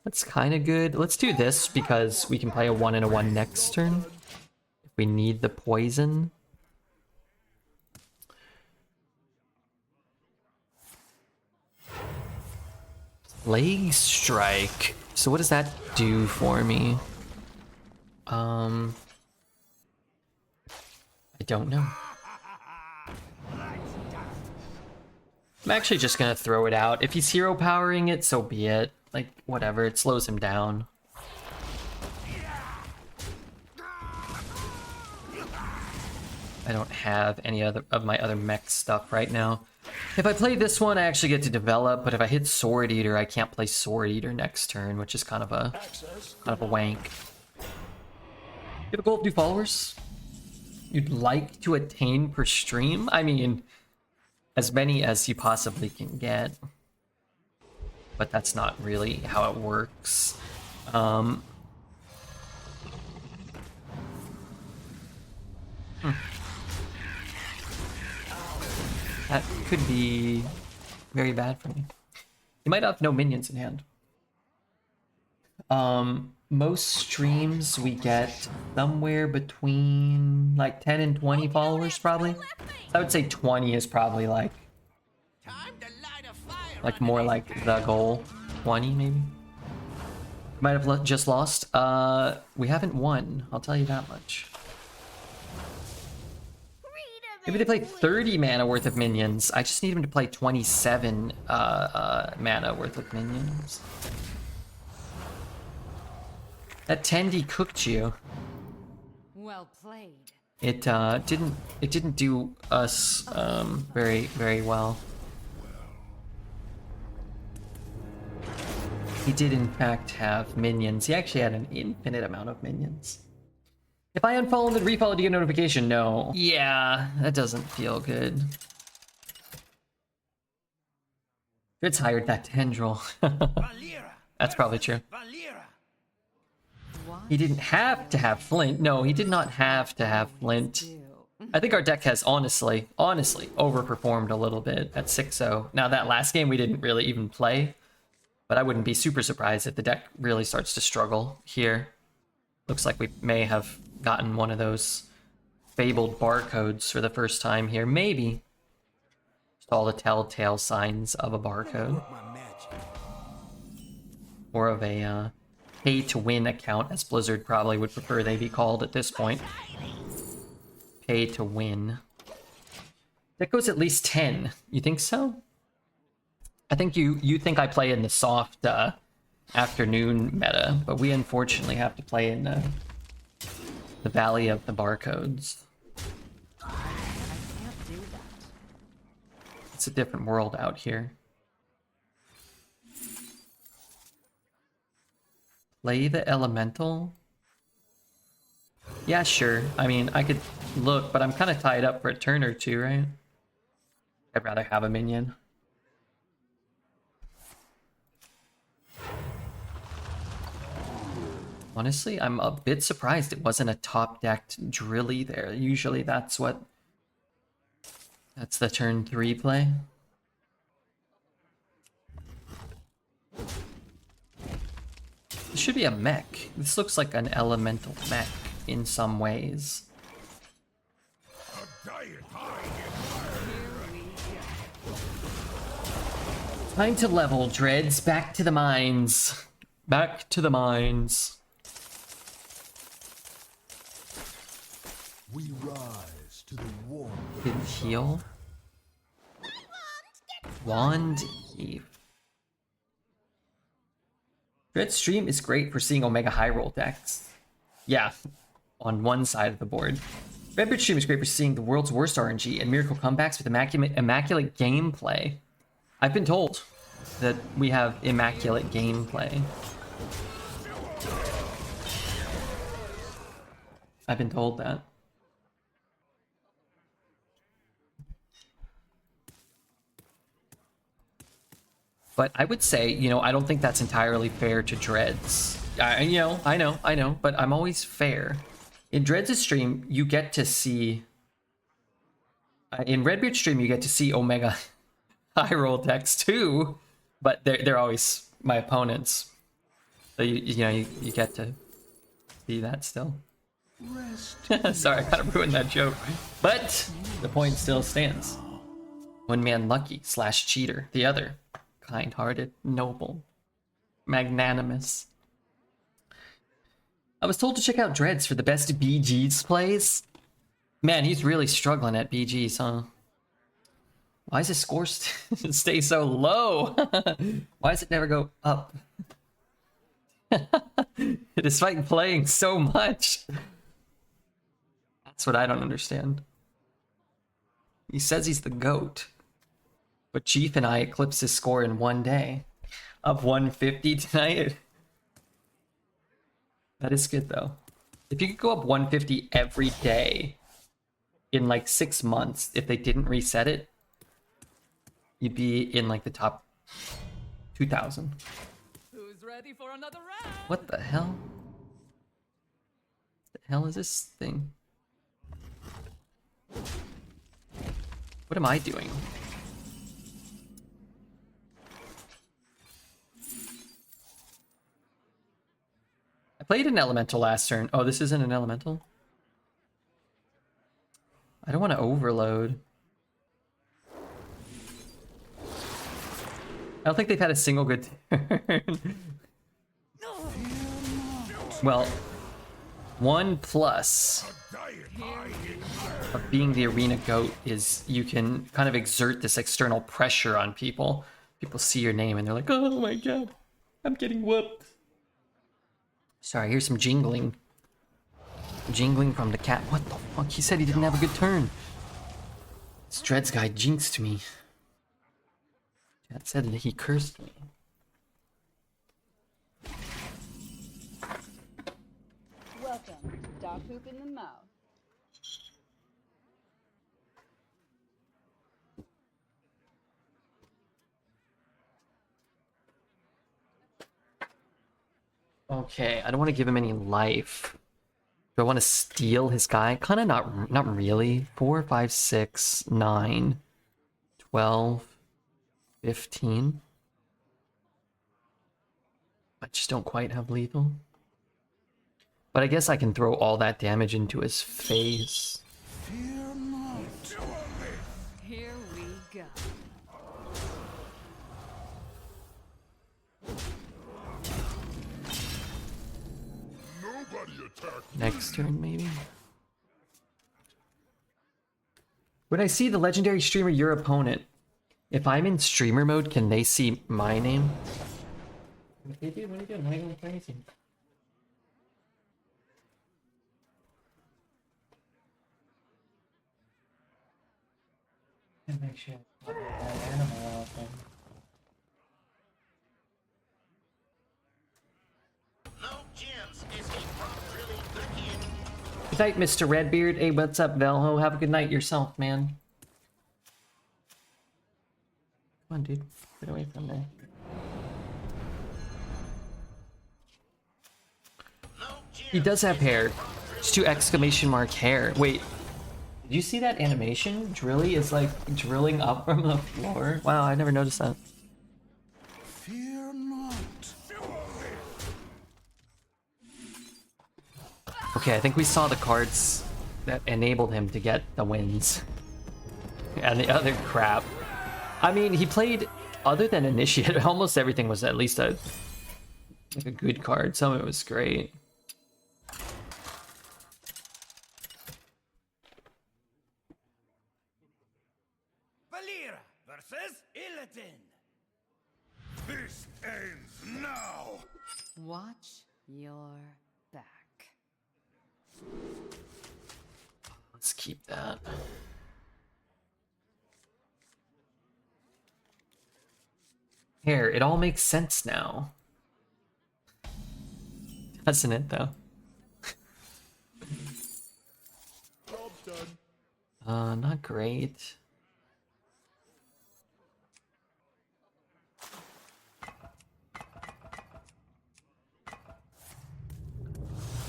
A: That's kind of good. Let's do this because we can play a 1 and a 1 next turn. If we need the poison. Plague Strike. So what does that do for me? I don't know. I'm actually just gonna throw it out. If he's hero powering it, so be it. Like, whatever, it slows him down. I don't have any other of my other mech stuff right now. If I play this one, I actually get to develop, but if I hit Sword Eater, I can't play Sword Eater next turn, which is kind of a wank. You have a goal of new followers you'd like to attain per stream? I mean, as many as you possibly can get. But that's not really how it works. That could be very bad for me. You might have no minions in hand. Most streams we get somewhere between like 10 and 20 followers probably. I would say 20 is probably like more like the goal. 20 maybe. Might have just lost. We haven't won, I'll tell you that much. Maybe they play 30 mana worth of minions. I just need him to play 27 mana worth of minions. That Tendy cooked you.
D: Well played.
A: It didn't do us very well. He did in fact have minions. He actually had an infinite amount of minions. If I unfollow and then refollow, do you get a notification? No. Yeah, that doesn't feel good. It's hired that tendril.
E: Valera.
A: That's probably true.
E: Valera.
A: He didn't have to have Flint. No, he did not have to have Flint. I think our deck has honestly overperformed a little bit at 6-0. Now that last game we didn't really even play, but I wouldn't be super surprised if the deck really starts to struggle here. Looks like we may have gotten one of those fabled barcodes for the first time here. Maybe. Just all the telltale signs of a barcode.
E: My magic.
A: Or of a pay-to-win account, as Blizzard probably would prefer they be called at this point. Pay-to-win. That goes at least 10. You think so? I think you think I play in the soft afternoon meta, but we unfortunately have to play in the Valley of the Barcodes.
D: I can't do that.
A: It's a different world out here. Play the elemental? Yeah, sure. I mean, I could look, but I'm kind of tied up for a turn or two, right? I'd rather have a minion. Honestly, I'm a bit surprised it wasn't a top-decked Drilly there. Usually that's the turn 3 play. This should be a mech. This looks like an elemental mech in some ways.
C: A diet high
A: Time to level, Dreads. Back to the mines. Back to the mines.
E: We rise to the warmth.
A: Didn't heal. Wand Eve. Dread stream is great for seeing Omega high roll decks. Yeah, on one side of the board. Redbird stream is great for seeing the world's worst RNG and miracle comebacks with immaculate gameplay. I've been told that we have immaculate gameplay. I've been told that. But I would say, you know, I don't think that's entirely fair to Dreads. I know, but I'm always fair. In Dreads' stream, you get to see... in Redbeard's stream, you get to see Omega high roll decks too, but they're always my opponents. So you get to see that still. Sorry, I kind of ruined that joke. But the point still stands. One man lucky / cheater, the other kind-hearted, noble, magnanimous. I was told to check out Dreads for the best BG's plays. Man, he's really struggling at BG's, huh? Why does his score stay so low? Why does it never go up? Despite playing so much. That's what I don't understand. He says he's the GOAT. But Chief and I eclipsed his score in one day. Up 150 tonight. That is good, though. If you could go up 150 every day in like 6 months, if they didn't reset it, you'd be in like the top 2,000.
B: Who's ready for another round?
A: What the hell? What the hell is this thing? What am I doing? I played an elemental last turn. Oh, this isn't an elemental? I don't want to overload. I don't think they've had a single good turn. Well, one plus of being the arena GOAT is you can kind of exert this external pressure on people. People see your name and they're like, oh my god, I'm getting whooped. Sorry, here's some jingling. Jingling from the cat. What the fuck? He said he didn't have a good turn. This Dreads guy jinxed me. Chat said that he cursed me.
B: Welcome to Dog Poop in the Mouth.
A: Okay, I don't want to give him any life. Do I want to steal his guy? Kind of not really. 4, 5, 6, 9, 12, 15. I just don't quite have lethal. But I guess I can throw all that damage into his face.
E: Fear not.
B: Here we go.
C: Nobody attacked.
A: Next turn, maybe? When I see the legendary streamer, your opponent, if I'm in streamer mode, can they see my name? Hey dude, what are you doing? Why are you going crazy? Make sure I put that animal out there.
F: No gems escape from really wicked.
A: Good night, Mr. Redbeard. Hey, what's up, Velho? Have a good night yourself, man. Come on, dude. Get away from there.
F: No
A: He
F: gems
A: does have hair. It's 2 exclamation mark hair. Wait. Did you see that animation? Drilly is like drilling up from the floor. Wow, I never noticed that.
E: Fear not.
A: Okay, I think we saw the cards that enabled him to get the wins. And the other crap. I mean, he played, other than Initiate, almost everything was at least a good card. Some of it was great.
E: Valera versus Illidan.
C: This ends now.
D: Watch your back.
A: Let's keep that. Hair, it all makes sense now. Doesn't it, though?
C: Job's done.
A: Not great.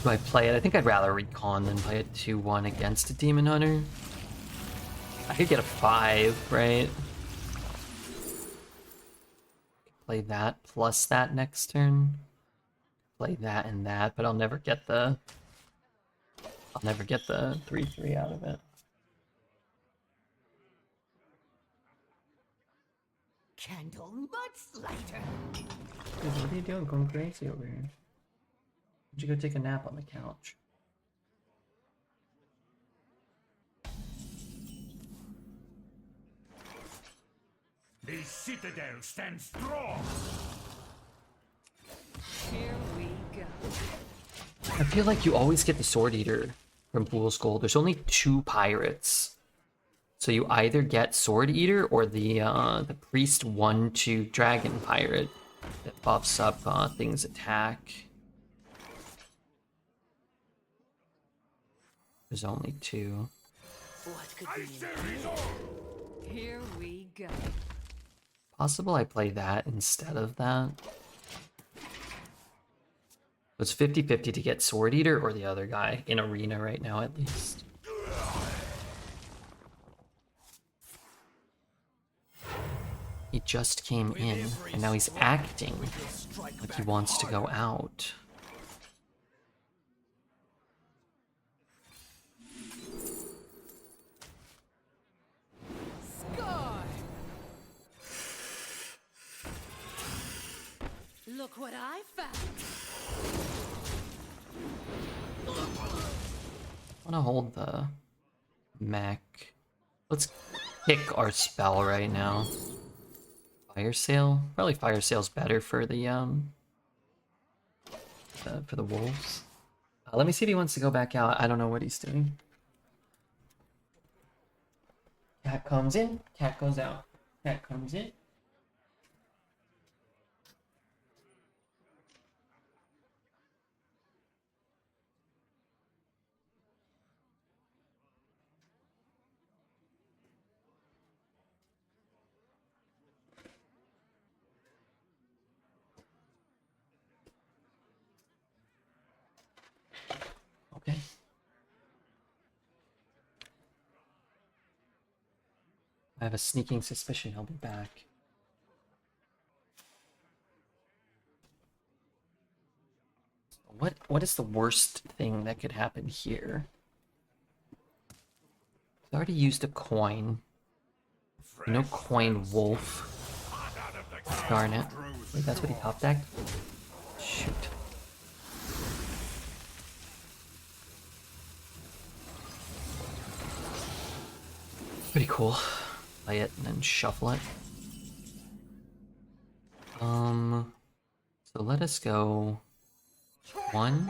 A: Do I play it? I think I'd rather recon than play it 2-1 against a Demon Hunter. I could get a 5, right? Play that plus that next turn. Play that and that, but I'll never get the 3/3 out of it.
F: Candle much lighter.
A: Dude, what are you doing? Going crazy over here. Why don't you go take a nap on the couch?
C: The citadel stands strong.
B: Here we go.
A: I feel like you always get the Sword Eater from Fool's Gold. There's only 2 pirates. So you either get Sword Eater or the Priest 1/2 Dragon Pirate that buffs up things attack. There's only 2.
D: What could
C: I
D: be
C: say
D: in
C: it all.
B: Here we go.
A: Possible I play that instead of that. It's 50-50 to get Sword Eater or the other guy in Arena right now, at least. He just came in, and now he's acting like he wants to go out.
B: Score!
D: Look what I found.
A: I want to hold the mech. Let's kick our spell right now. Fire Sale? Probably Fire Sale's better for the wolves. Let me see if he wants to go back out. I don't know what he's doing. Cat comes in, cat goes out. Cat comes in. Okay. I have a sneaking suspicion he'll be back. What is the worst thing that could happen here? I already used a coin. You know, coin wolf. Darn it. Wait, that's what he top decked? Shoot. Pretty cool. Play it and then shuffle it. So let us go 1.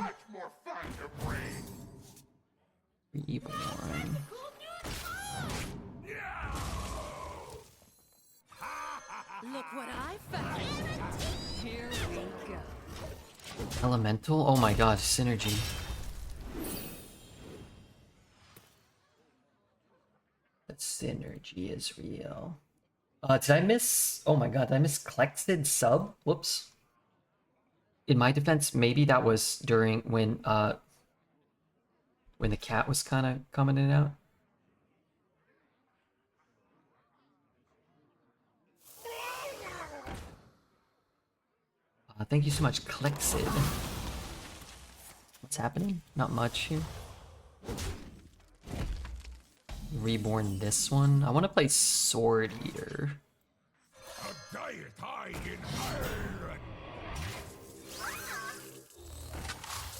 A: Evil one.
D: Look what I found.
B: Here we go.
A: Elemental? Oh my god, synergy. That synergy is real. Did I miss? Oh my god, did I miss Clexted sub? Whoops. In my defense, maybe that was during when the cat was kind of coming in and out. Thank you so much, Clexid. What's happening? Not much here. Reborn this one. I want to play Sword Eater.
C: A diet high in iron.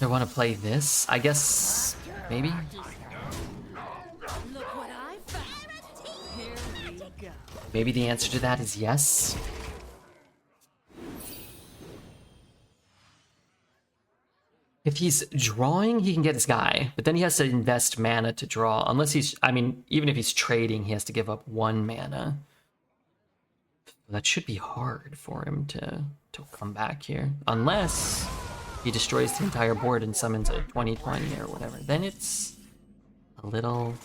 A: I want to play this. I guess maybe.
D: Look what I found.
B: Here we go.
A: Maybe the answer to that is yes. If he's drawing, he can get his guy, but then he has to invest mana to draw. Unless he's, I mean, even if he's trading, he has to give up 1 mana. That should be hard for him to come back here. Unless he destroys the entire board and summons a 20/20 or whatever. Then it's a little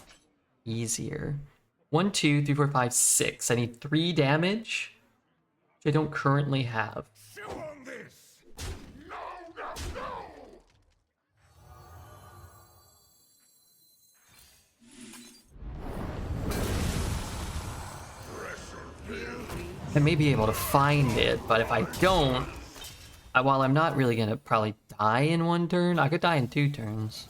A: easier. 1, 2, 3, 4, 5, 6. I need 3 damage, which I don't currently have.
C: Chew on this.
A: I may be able to find it, but if I don't, while I'm not really gonna probably die in 1 turn, I could die in 2 turns.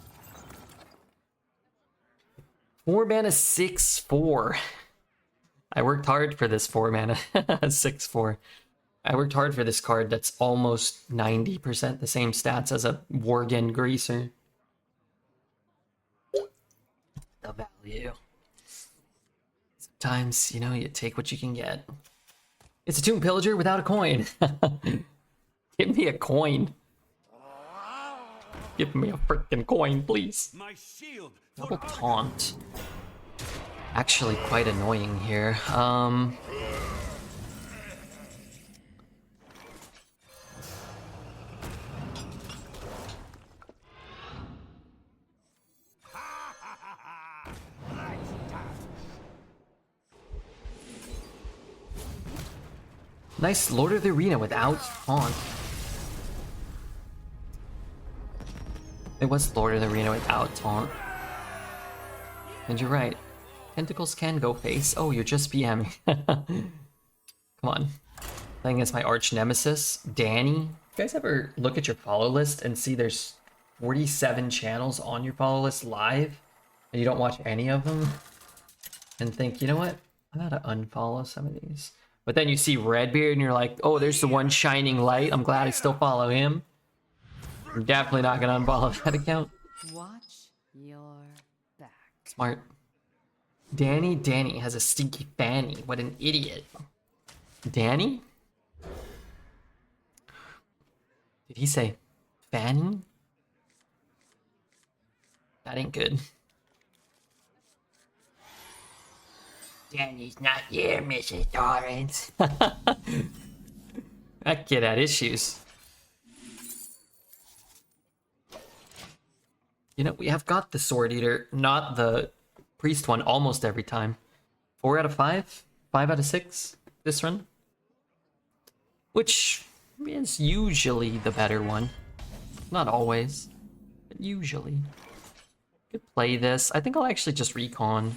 A: 4 mana, 6/4. I worked hard for this 4 mana, 6/4. I worked hard for this card that's almost 90% the same stats as a Worgen Greaser. The value. Sometimes, you know, you take what you can get. It's a Tomb Pillager without a coin. Give me a coin. Give me a freaking coin, please.
E: My shield.
A: Double taunt. Actually quite annoying here. Nice Lord of the Arena without taunt. It was Lord of the Arena without taunt. And you're right. Tentacles can go face. Oh, you're just BMing. Come on. Playing as my arch nemesis, Danny. You guys ever look at your follow list and see there's 47 channels on your follow list live, and you don't watch any of them? And think, you know what? I gotta unfollow some of these. But then you see Redbeard and you're like, oh, there's the one shining light. I'm glad I still follow him. I'm definitely not gonna unfollow that account.
D: Watch your back.
A: Smart. Danny has a stinky fanny. What an idiot. Danny? Did he say fanny? That ain't good. Danny's not here, Mrs. Torrance. That kid had issues. You know, we have got the Sword Eater, not the Priest one, almost every time. 4 out of 5? 5 out of 6 this run? Which is usually the better one. Not always, but usually. Could play this. I think I'll actually just recon.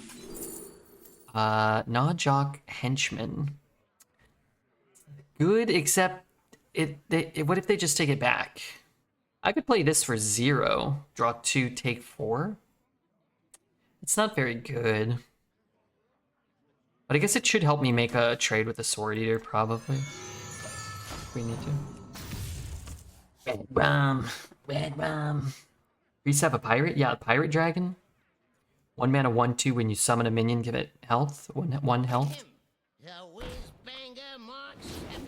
A: Najok Henchman. Good, except what if they just take it back? I could play this for 0. Draw 2, take 4. It's not very good. But I guess it should help me make a trade with the Sword Eater, probably. If we need to. Red rum. Red rum. We have a pirate? Yeah, a pirate dragon. 1 mana, 1/2. When you summon a minion, give it health. One health.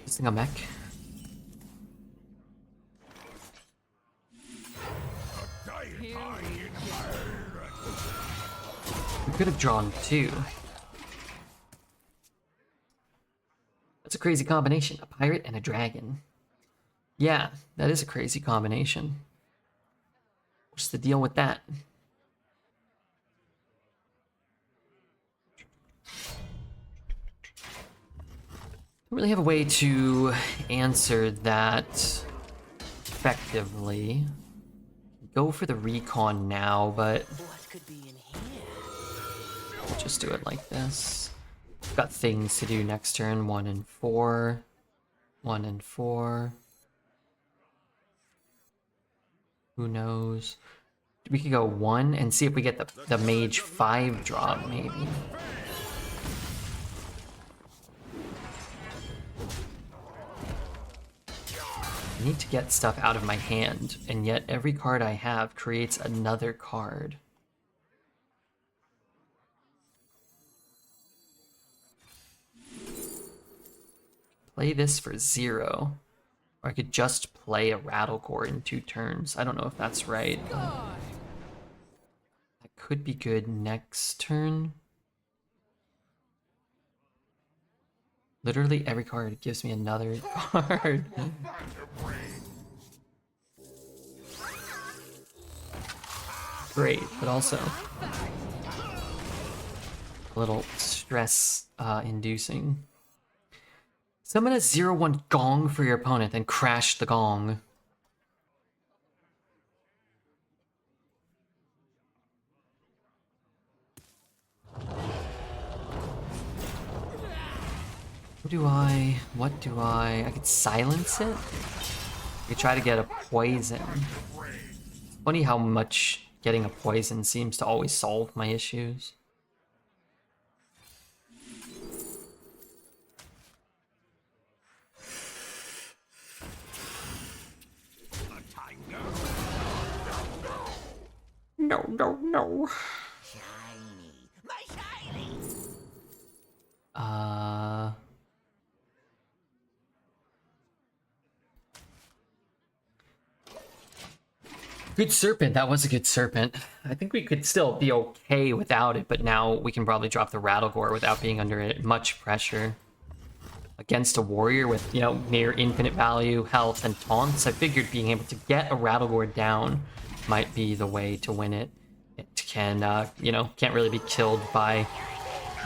A: This thing a mech. We could have drawn 2. That's a crazy combination. A pirate and a dragon. Yeah, that is a crazy combination. What's the deal with that? Don't really have a way to answer that effectively. Go for the recon now, but
D: What could be in here?
A: we'll just do it like this. Got things to do next turn. 1 and 4. 1 and 4. Who knows? We could go 1 and see if we get the mage 5 drop, maybe. I need to get stuff out of my hand, and yet every card I have creates another card. Play this for 0. Or I could just play a Rattlecore in 2 turns. I don't know if that's right. That could be good next turn. Literally every card gives me another card. Great, but also a little stress inducing. Summon a 0/1 gong for your opponent, then crash the gong. What do I could silence it? You try to get a poison. It's funny how much getting a poison seems to always solve my issues. No.
E: Shiny. My shiny.
A: Good serpent. That was a good serpent. I think we could still be okay without it, but now we can probably drop the Rattlegore without being under much pressure. Against a warrior with, near infinite value, health, and taunts, I figured being able to get a Rattlegore down might be the way to win it. It can, can't really be killed by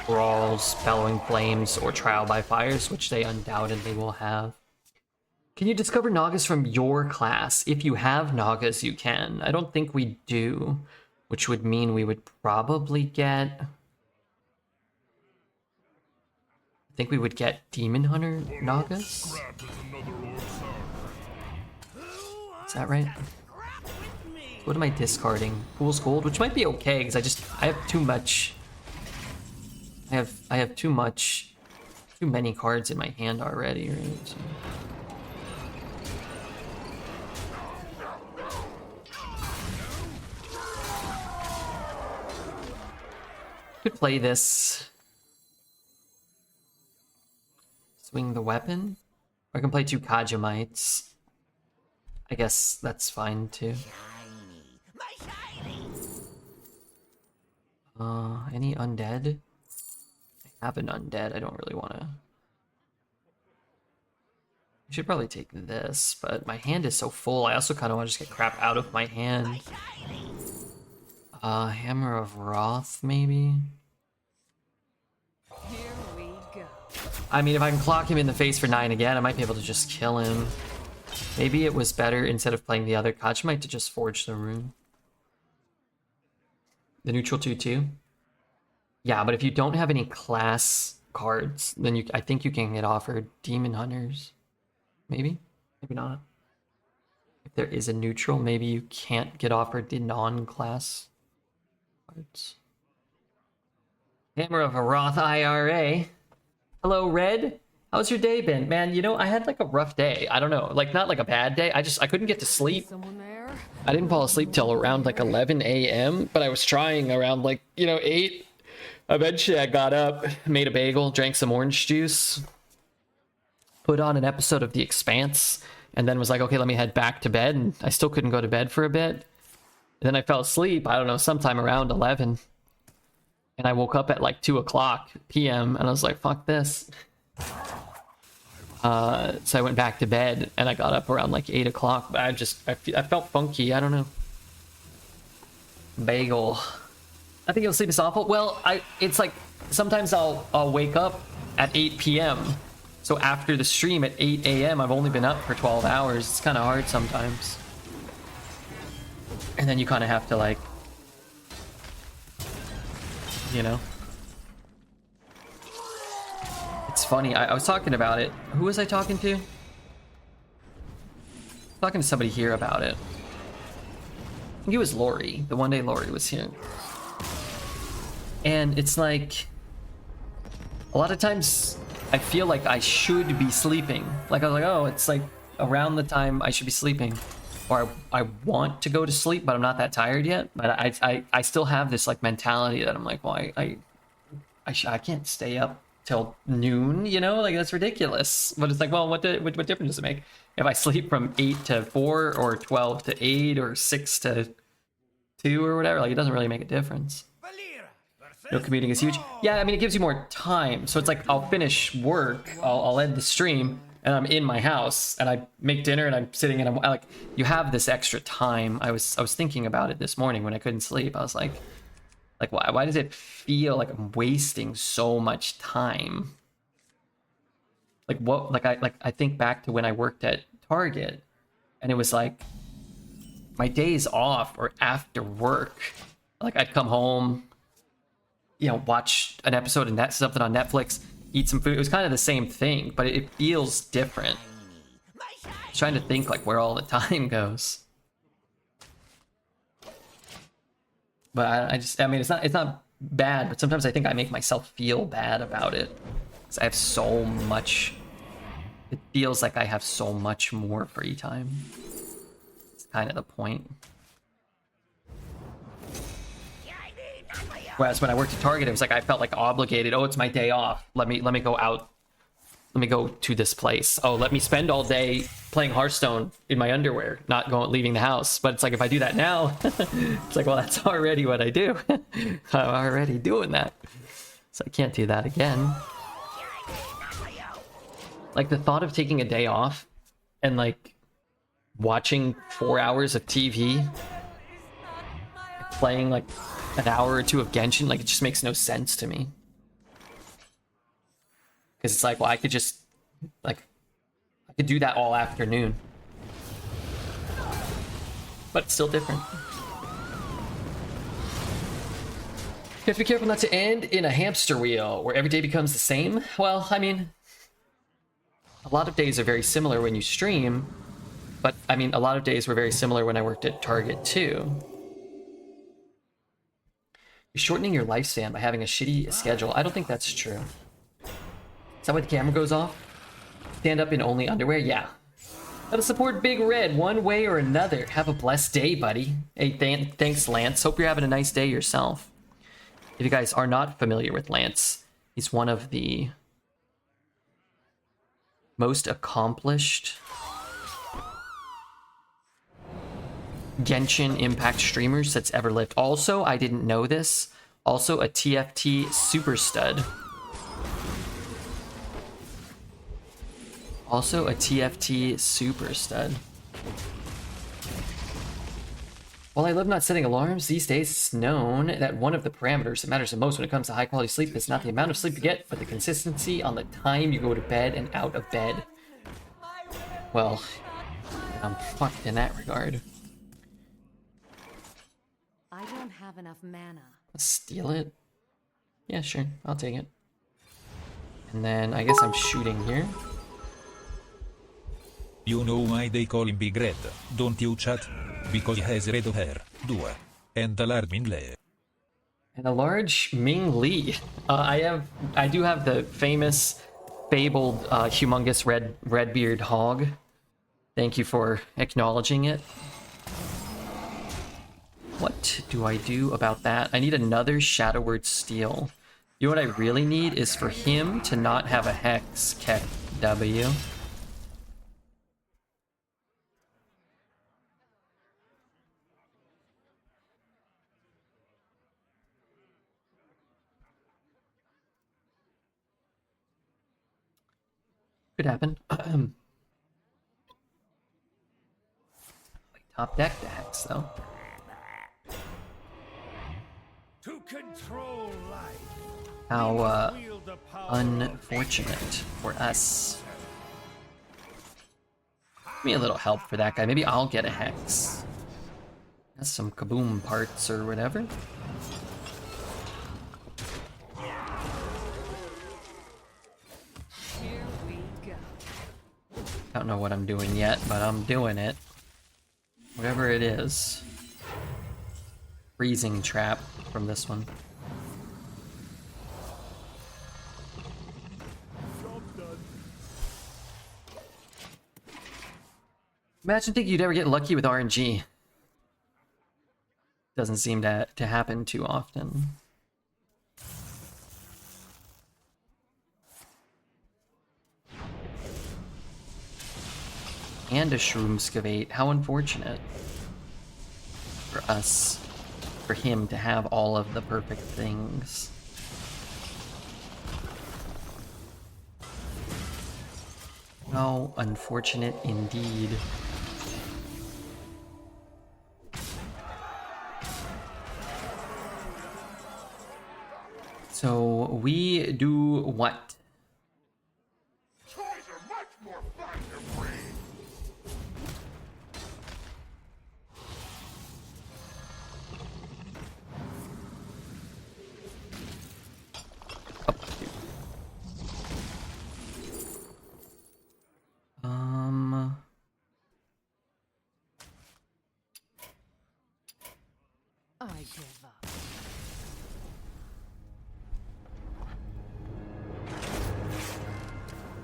A: Brawls, Bellowing Flames, or Trial by Fires, which they undoubtedly will have. Can you discover Nagas from your class? If you have Nagas, you can. I don't think we do, which would mean we would probably get... I think we would get Demon Hunter Nagas? Is that right? What am I discarding? Fool's Gold, which might be okay, because I have too much... I have too many cards in my hand already, right? So. Could play this. Swing the weapon. Or I can play 2 Kajamites. I guess that's fine too. Any undead? I have an undead. I don't really want to. I should probably take this, but my hand is so full. I also kind of want to just get crap out of my hand. Hammer of Wrath, maybe?
B: Here we go.
A: I mean, if I can clock him in the face for 9 again, I might be able to just kill him. Maybe it was better, instead of playing the other Kachmite, to just forge the rune. The neutral 2/2. Yeah, but if you don't have any class cards, then I think you can get offered Demon Hunters. Maybe? Maybe not. If there is a neutral, maybe you can't get offered the non-class cards. Hammer of a Roth IRA. Hello, Red. How's your day been? Man, you know, I had like a rough day. I don't know, like not like a bad day. I couldn't get to sleep.
B: Someone there?
A: I didn't fall asleep till around like 11 a.m., but I was trying around like, 8. Eventually I got up, made a bagel, drank some orange juice, put on an episode of The Expanse, and then was like, okay, let me head back to bed. And I still couldn't go to bed for a bit. And then I fell asleep, I don't know, sometime around 11. And I woke up at like 2 o'clock p.m. and I was like, fuck this. So I went back to bed and I got up around like 8 o'clock. But I felt funky. I don't know. Bagel. I think you'll sleep is awful. Well, it's like sometimes I'll wake up at 8 p.m. So after the stream at 8 a.m. I've only been up for 12 hours. It's kind of hard sometimes. And then you kind of have to like, It's funny, I was talking about it. Who was I talking to? Talking to somebody here about it. I think it was Lori. The one day Lori was here. And it's like, a lot of times I feel like I should be sleeping. Like I was like, oh, it's like around the time I should be sleeping. Or I want to go to sleep, but I'm not that tired yet. But I still have this like mentality that I'm like, well, I can't stay up till noon, like that's ridiculous. But it's like, well, what difference does it make if I sleep from 8 to 4 or 12 to 8 or 6 to 2 or whatever? Like it doesn't really make a difference. Commuting is huge. Yeah, I mean it gives you more time. So it's like I'll finish work, I'll end the stream, and I'm in my house and I make dinner and I'm sitting and I'm like, you have this extra time. I was thinking about it this morning when I couldn't sleep. I was like why does it feel like I'm wasting so much time? Like what? I think back to when I worked at Target, and it was like my days off or after work. Like I'd come home, watch an episode of something on Netflix, eat some food. It was kind of the same thing, but it feels different. I'm trying to think like where all the time goes. But I mean, it's not bad, but sometimes I think I make myself feel bad about it. Because I have so much, it feels like I have so much more free time. It's kind of the point. Whereas when I worked at Target, it was like I felt like obligated. Oh, it's my day off. Let me go out. Let me go to this place. Oh, let me spend all day playing Hearthstone in my underwear, not leaving the house. But it's like if I do that now, it's like, well, that's already what I do. I'm already doing that. So I can't do that again. Like the thought of taking a day off and like watching 4 hours of TV, playing like an hour or two of Genshin, like it just makes no sense to me. Because it's like, well, I could just, like, I could do that all afternoon. But it's still different. You have to be careful not to end in a hamster wheel where every day becomes the same. Well, I mean, a lot of days are very similar when you stream. But, I mean, a lot of days were very similar when I worked at Target, too. You're shortening your lifespan by having a shitty schedule. I don't think that's true. Is that why the camera goes off? Stand up in only underwear? Yeah. Gotta support Big Red one way or another. Have a blessed day, buddy. Hey, thanks, Lance. Hope you're having a nice day yourself. If you guys are not familiar with Lance, he's one of the most accomplished Genshin Impact streamers that's ever lived. Also, I didn't know this, also a TFT super stud. Also a TFT super stud. While I love not setting alarms, these days it's known that one of the parameters that matters the most when it comes to high quality sleep is not the amount of sleep you get, but the consistency on the time you go to bed and out of bed. Well, I'm fucked in that regard.
B: I don't have enough mana.
A: Steal it? Yeah, sure. I'll take it. And then I guess I'm shooting here.
G: You know why they call him Big Red, don't you chat? Because he has red hair, do and a large minle.
A: And a large Ming Li. I do have the famous, fabled, humongous redbeard hog. Thank you for acknowledging it. What do I do about that? I need another Shadow Word Steel. You know what I really need is for him to not have a Hex Keck W. Could happen. Top deck the Hex though.
E: To control life.
A: How
E: Wield the power
A: unfortunate for us. Give me a little help for that guy. Maybe I'll get a Hex. That's some kaboom parts or whatever.
B: Here we go.
A: I don't know what I'm doing yet, but I'm doing it. Whatever it is. Freezing trap from this one. Imagine thinking you'd ever get lucky with RNG. Doesn't seem to happen too often. And a Shroomskavate. How unfortunate for us, for him to have all of the perfect things. How unfortunate indeed. So we do what?
C: Toys are much more fun to breed.
B: I give up.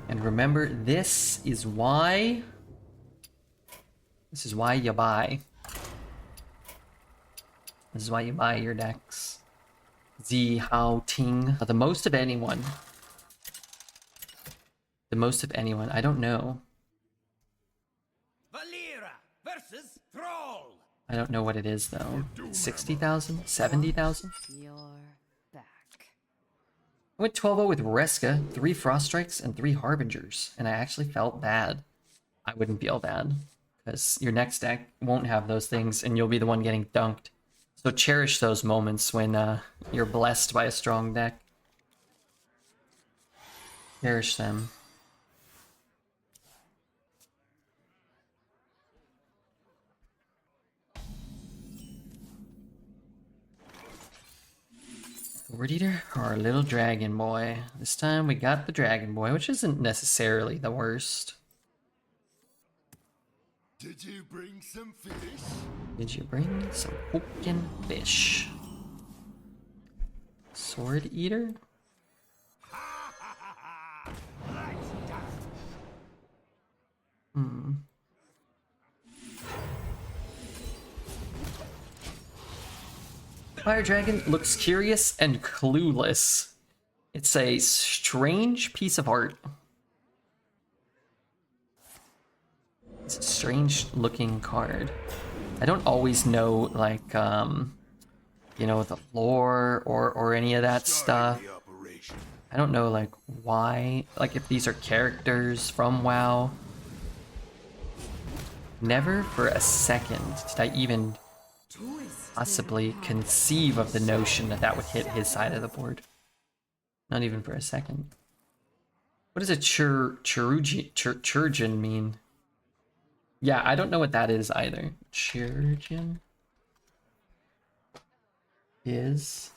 A: And remember, this is why you buy. This is why you buy your decks. The Hao Ting. The most of anyone. The most of anyone. I don't know.
E: Valera versus Thrall.
A: I don't know what it is though. 60,000? 70,000?
B: You're back.
A: I went 12-0 with Reska, 3 Frost Strikes, and 3 Harbingers, and I actually felt bad. I wouldn't feel bad, because your next deck won't have those things, and you'll be the one getting dunked. So cherish those moments when you're blessed by a strong deck. Cherish them. Word Eater or our little Dragon Boy? This time we got the Dragon Boy, which isn't necessarily the worst.
C: Did you bring some fish?
A: Did you bring some fucking fish? Sword Eater? Fire Dragon looks curious and clueless. It's a strange piece of art. It's a strange looking card. I don't always know, like, you know, the lore or any of that stuff.
C: The operation.
A: I don't know, like, why, like, if these are characters from WoW. Never for a second did I even possibly conceive of the notion that that would hit his side of the board. Not even for a second. What does a churgeon mean? Yeah, I don't know what that is either. Churgeon? is.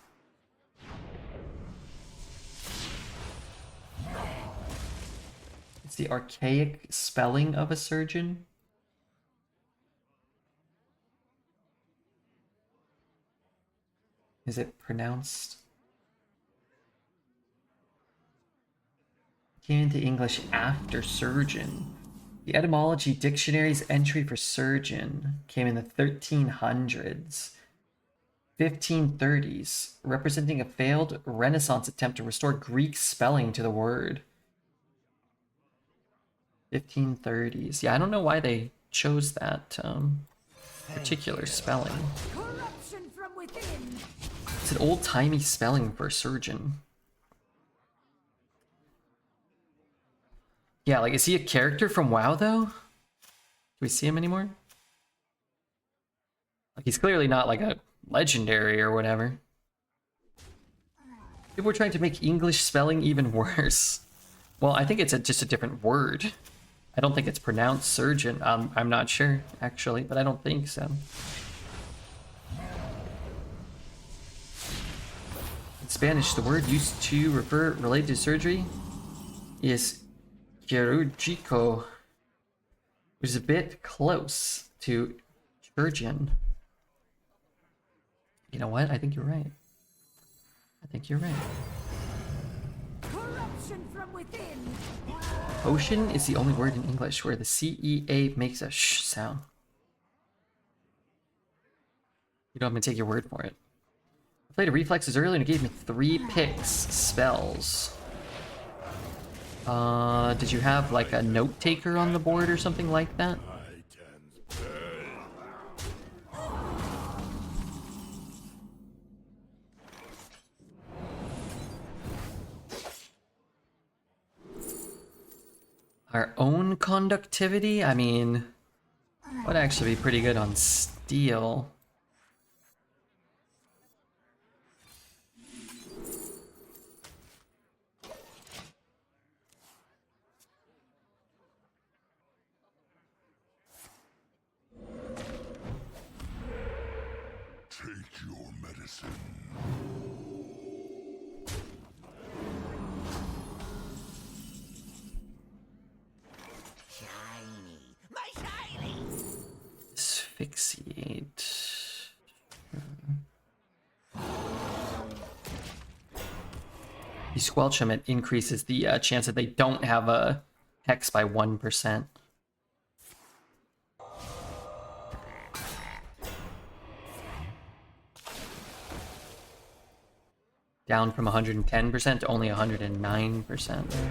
A: It's the archaic spelling of a surgeon. Is it pronounced? Came into English after surgeon. The etymology dictionary's entry for surgeon came in the 1300s. 1530s, representing a failed Renaissance attempt to restore Greek spelling to the word. 1530s. Yeah, I don't know why they chose that particular spelling.
F: Corruption from within.
A: It's an old-timey spelling for surgeon. Yeah, like, is he a character from WoW, though? Do we see him anymore? Like, he's clearly not, like, a legendary or whatever. People are trying to make English spelling even worse. Well, I think it's just a different word. I don't think it's pronounced surgeon. I'm not sure, actually, but I don't think so. In Spanish, the word used to refer related to surgery is chirurgico, which is a bit close to surgeon. You know what? I think you're right. I think you're right.
F: Corruption from within.
A: Ocean is the only word in English where the CEA makes a sh sound. You know, I'm gonna take your word for it. I played a reflexes earlier and it gave me 3 picks spells. Did you have like a note taker on the board or something like that? Our own conductivity? I mean, would actually be pretty good on steel.
C: Take your medicine.
D: Shiny. My shiny.
A: Asphyxiate. You squelch them, it increases the chance that they don't have a hex by 1%. Down from 110% to only 109% there.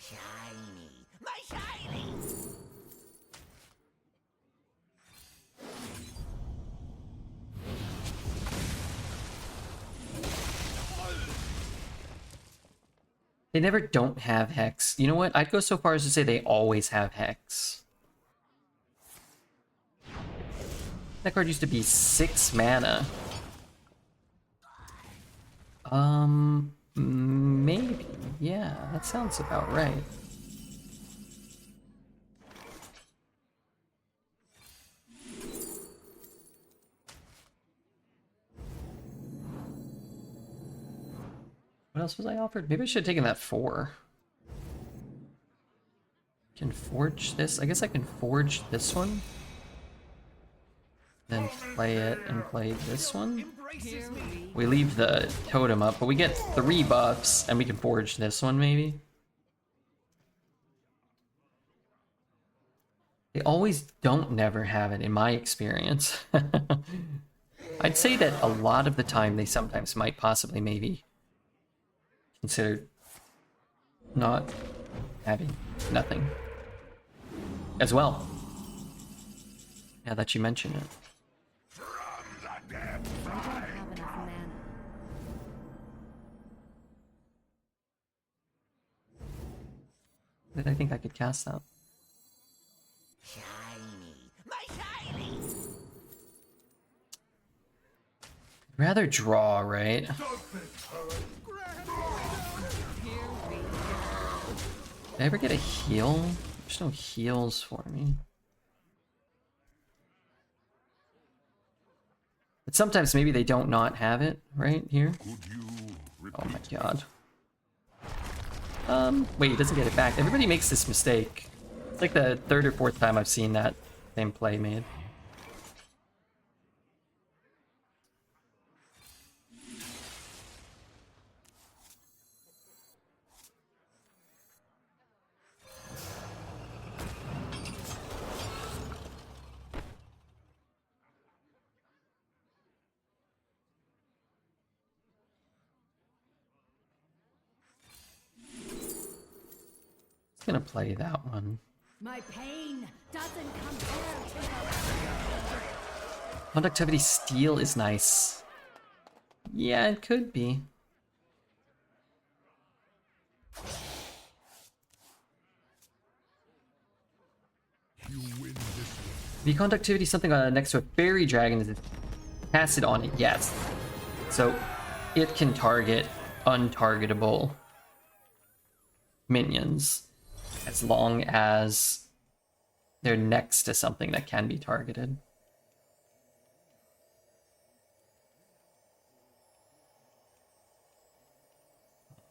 D: Shiny. My shiny.
A: They never don't have Hex. You know what? I'd go so far as to say they always have Hex. That card used to be 6 mana. Maybe. Yeah, that sounds about right. What else was I offered? Maybe I should have taken that 4. Can forge this. I guess I can forge this one. Then play it and play this one.
D: Embraces me.
A: We leave the totem up, but we get 3 buffs and we can forge this one maybe. They always don't never have it in my experience. I'd say that a lot of the time they sometimes might possibly maybe consider not having nothing as well. Now that you mention it.
B: I don't have enough mana.
A: Did I think I could cast that?
D: Shiny. My shiny.
A: Rather draw, right?
B: Here we
A: Did I ever get a heal? There's no heals for me. But sometimes maybe they don't not have it right here. Oh my god. Wait, he doesn't get it back. Everybody makes this mistake. It's like the third or fourth time I've seen that same play made. Gonna play that one.
B: My pain doesn't compare to the
A: Conductivity steal is nice. Yeah, it could be. The conductivity something next to a fairy dragon is cast it on it, yes. So it can target untargetable minions as long as they're next to something that can be targeted.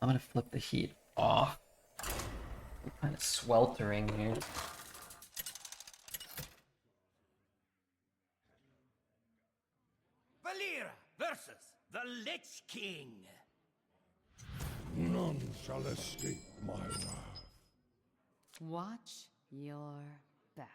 A: I'm gonna flip the heat off. I'm kind of sweltering here.
D: Valera versus the Lich King.
C: None shall escape my wrath.
B: Watch your back.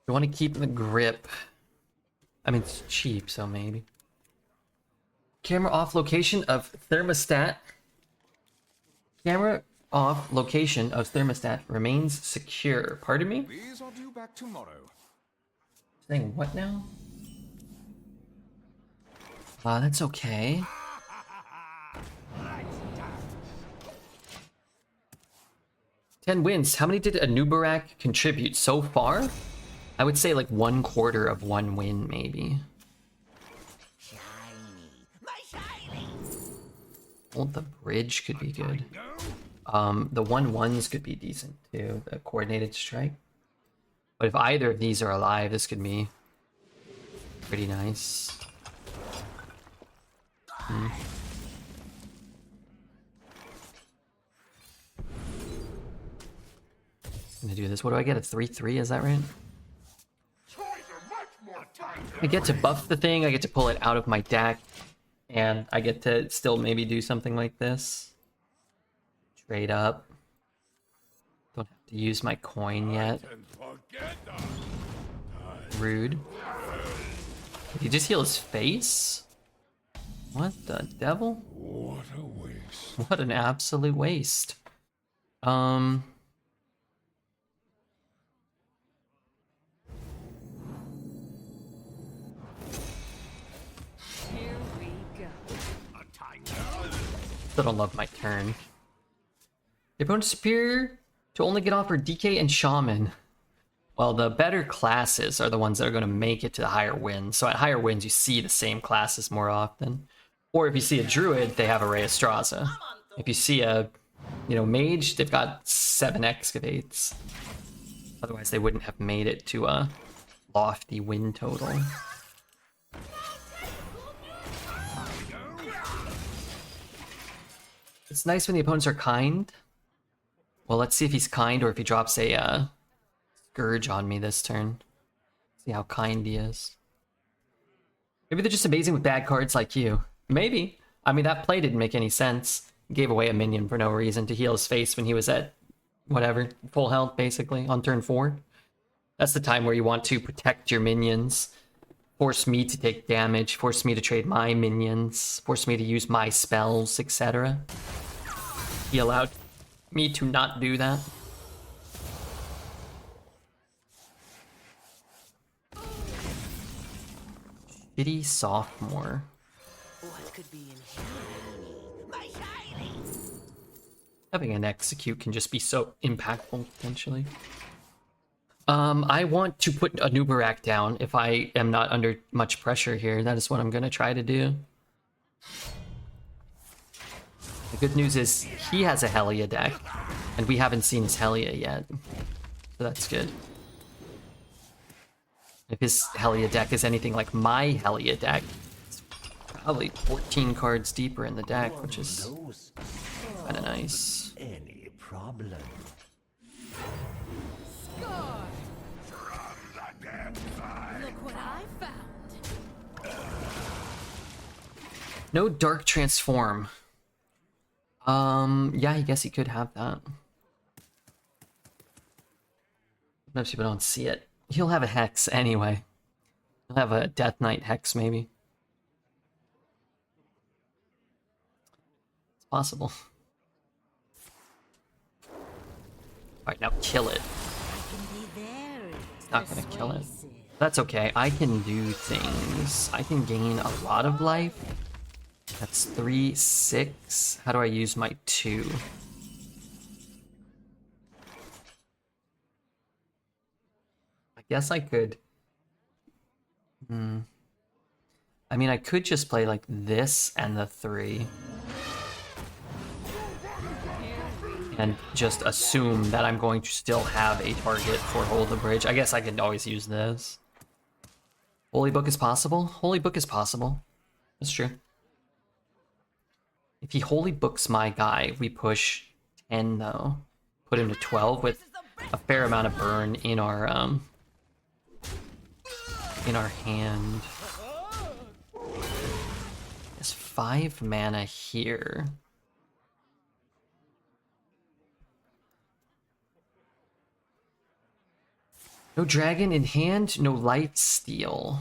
A: You want to keep the grip. I mean, it's cheap, so maybe. Camera off location of thermostat. Camera off location of thermostat remains secure. Pardon me?
E: These are due back tomorrow.
A: Saying what now? That's okay. Ten wins. How many did AnubArak contribute so far? I would say like 1/4 of one win, maybe.
D: Shiny. My shiny.
A: Well, the bridge could be good. The 1/1s could be decent too. The coordinated strike. But if either of these are alive, this could be pretty nice. Gonna do this. What do I get? A 3/3? Is that right?
C: Toys are much more fun.
A: I get to buff the thing. I get to pull it out of my deck, and I get to still maybe do something like this. Trade up. Don't have to use my coin yet.
C: And forget the
A: Rude. Did he just heal his face? What the devil?
C: what a waste.
A: What an absolute waste.
B: Here we go.
E: A tango.
A: Still don't love my turn. The opponent's superior to only get offered DK and Shaman. Well, the better classes are the ones that are going to make it to the higher wins. So at higher wins, you see the same classes more often. Or if you see a Druid, they have a Ray Estraza. If you see a, Mage, they've got 7 Excavates. Otherwise, they wouldn't have made it to a lofty win total. It's nice when the opponents are kind. Well, let's see if he's kind or if he drops a Scourge on me this turn. See how kind he is. Maybe they're just amazing with bad cards like you. Maybe. I mean, that play didn't make any sense. He gave away a minion for no reason to heal his face when he was at, whatever, full health, basically, on turn 4. That's the time where you want to protect your minions. Force me to take damage, force me to trade my minions, force me to use my spells, etc. He allowed me to not do that. Shitty sophomore.
D: could be in here. My shiny!
A: Having an execute can just be so impactful, potentially. I want to put AnubArak down if I am not under much pressure here. That is what I'm going to try to do. The good news is he has a Helia deck, and we haven't seen his Helia yet. So that's good. If his Helia deck is anything like my Helia deck, it's probably 14 cards deeper in the deck, which is kind of nice.
D: Any problem?
B: Look what I found.
A: No Dark Transform. Yeah, I guess he could have that. Sometimes people don't see it. He'll have a Hex anyway. He'll have a Death Knight Hex, maybe. It's possible. Alright, now kill it. It's not gonna kill it. That's okay. I can do things. I can gain a lot of life. That's 3, 6. How do I use my 2? I guess I could. I mean, I could just play like this and the 3. And just assume that I'm going to still have a target for Hold the Bridge. I guess I could always use this. Holy Book is possible? Holy Book is possible. That's true. If he Holy Books my guy, we push 10 though. Put him to 12 with a fair amount of burn in our hand. There's 5 mana here. No dragon in hand, no life steal.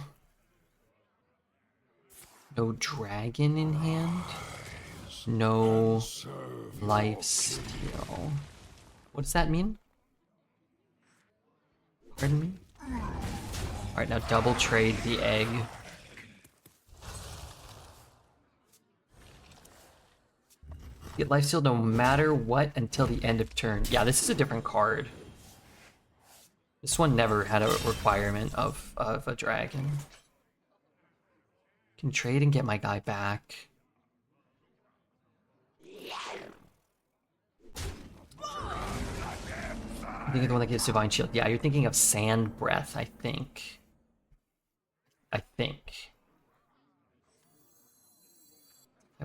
A: No dragon in hand, no life steal. What does that mean? Pardon me? Alright, now double trade the egg. Get lifesteal no matter what until the end of turn. Yeah, this is a different card. This one never had a requirement of a dragon. Can trade and get my guy back. I think of the one that gives Divine Shield. Yeah, you're thinking of Sand Breath, I think. I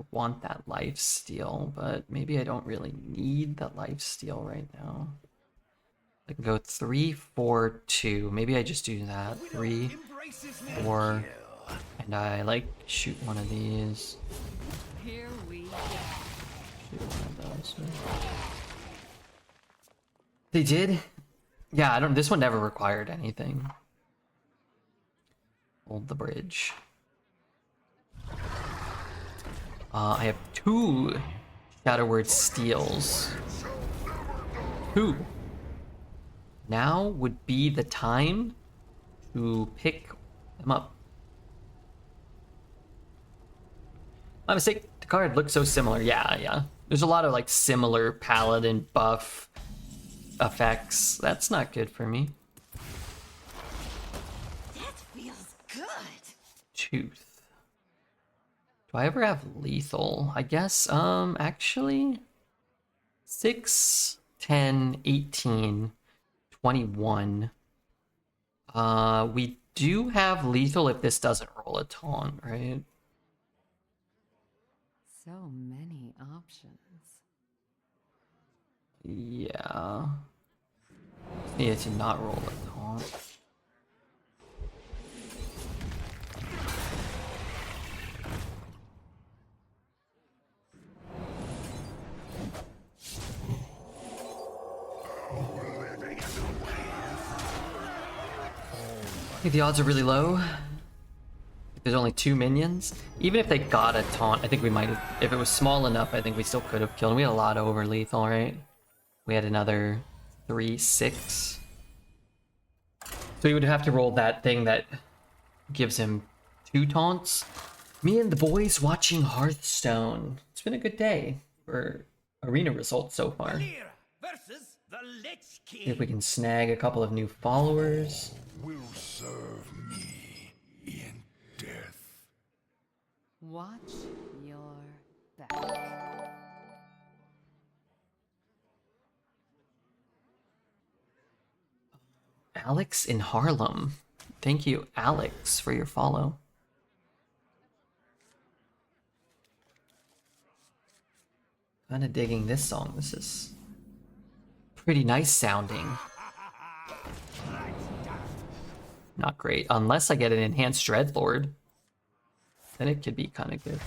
A: want that life steal, but maybe I don't really need that life steal right now. I can go 3, 4, 2. Maybe I just do that. 3, 4, and I like shoot one of these.
B: Here we go.
A: Shoot one of those. They did? Yeah, I don't. This one never required anything. Hold the bridge. I have 2 Shadow Word steals. 2. Now would be the time to pick them up. My mistake. The card looks so similar. Yeah. There's a lot of like similar paladin buff effects. That's not good for me.
F: That feels good.
A: Tooth. Do I ever have lethal? I guess, actually 6, 10, 18, 21. We do have lethal if this doesn't roll a taunt, right?
B: So many options.
A: Yeah. Needed to not roll a taunt. I think the odds are really low. There's only 2 minions. Even if they got a taunt, I think we might have... If it was small enough, I think we still could have killed him. We had a lot over lethal, right? We had another 3, 6. So he would have to roll that thing that gives him 2 taunts. Me and the boys watching Hearthstone. It's been a good day for arena results so far.
D: Here versus the Lich
A: See if we
D: King.
A: can snag a couple of new followers.
C: Will serve me in death.
B: Watch your back.
A: Alex in Harlem. Thank you, Alex, for your follow. Kind of digging this song. This is pretty nice sounding. Not great. Unless I get an enhanced Dreadlord. Then it could be kind of good.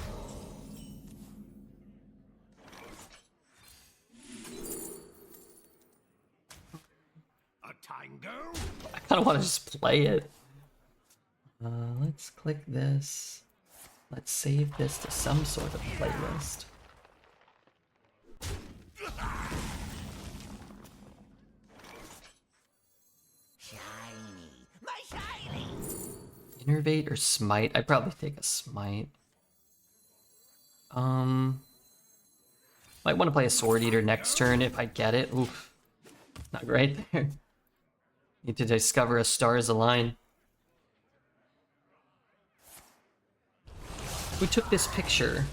E: A tango?
A: I kind of want to just play it. Let's click this. Let's save this to some sort of playlist.
D: Shiny, my shiny.
A: Innervate or smite? I'd probably take a smite. Might want to play a Sword Eater next turn if I get it. Oof. Not great there. Need to discover a stars align. Who took this picture?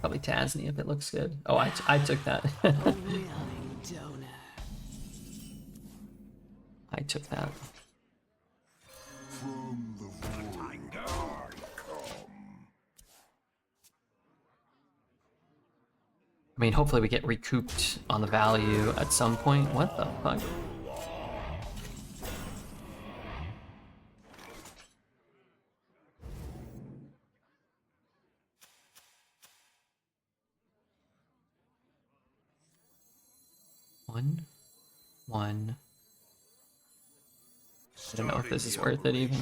A: Probably Tasney if it looks good. Oh, I took that. I took that.
C: From the void I come.
A: I mean, hopefully we get recouped on the value at some point. What the fuck? One. I don't know if this is worth it even.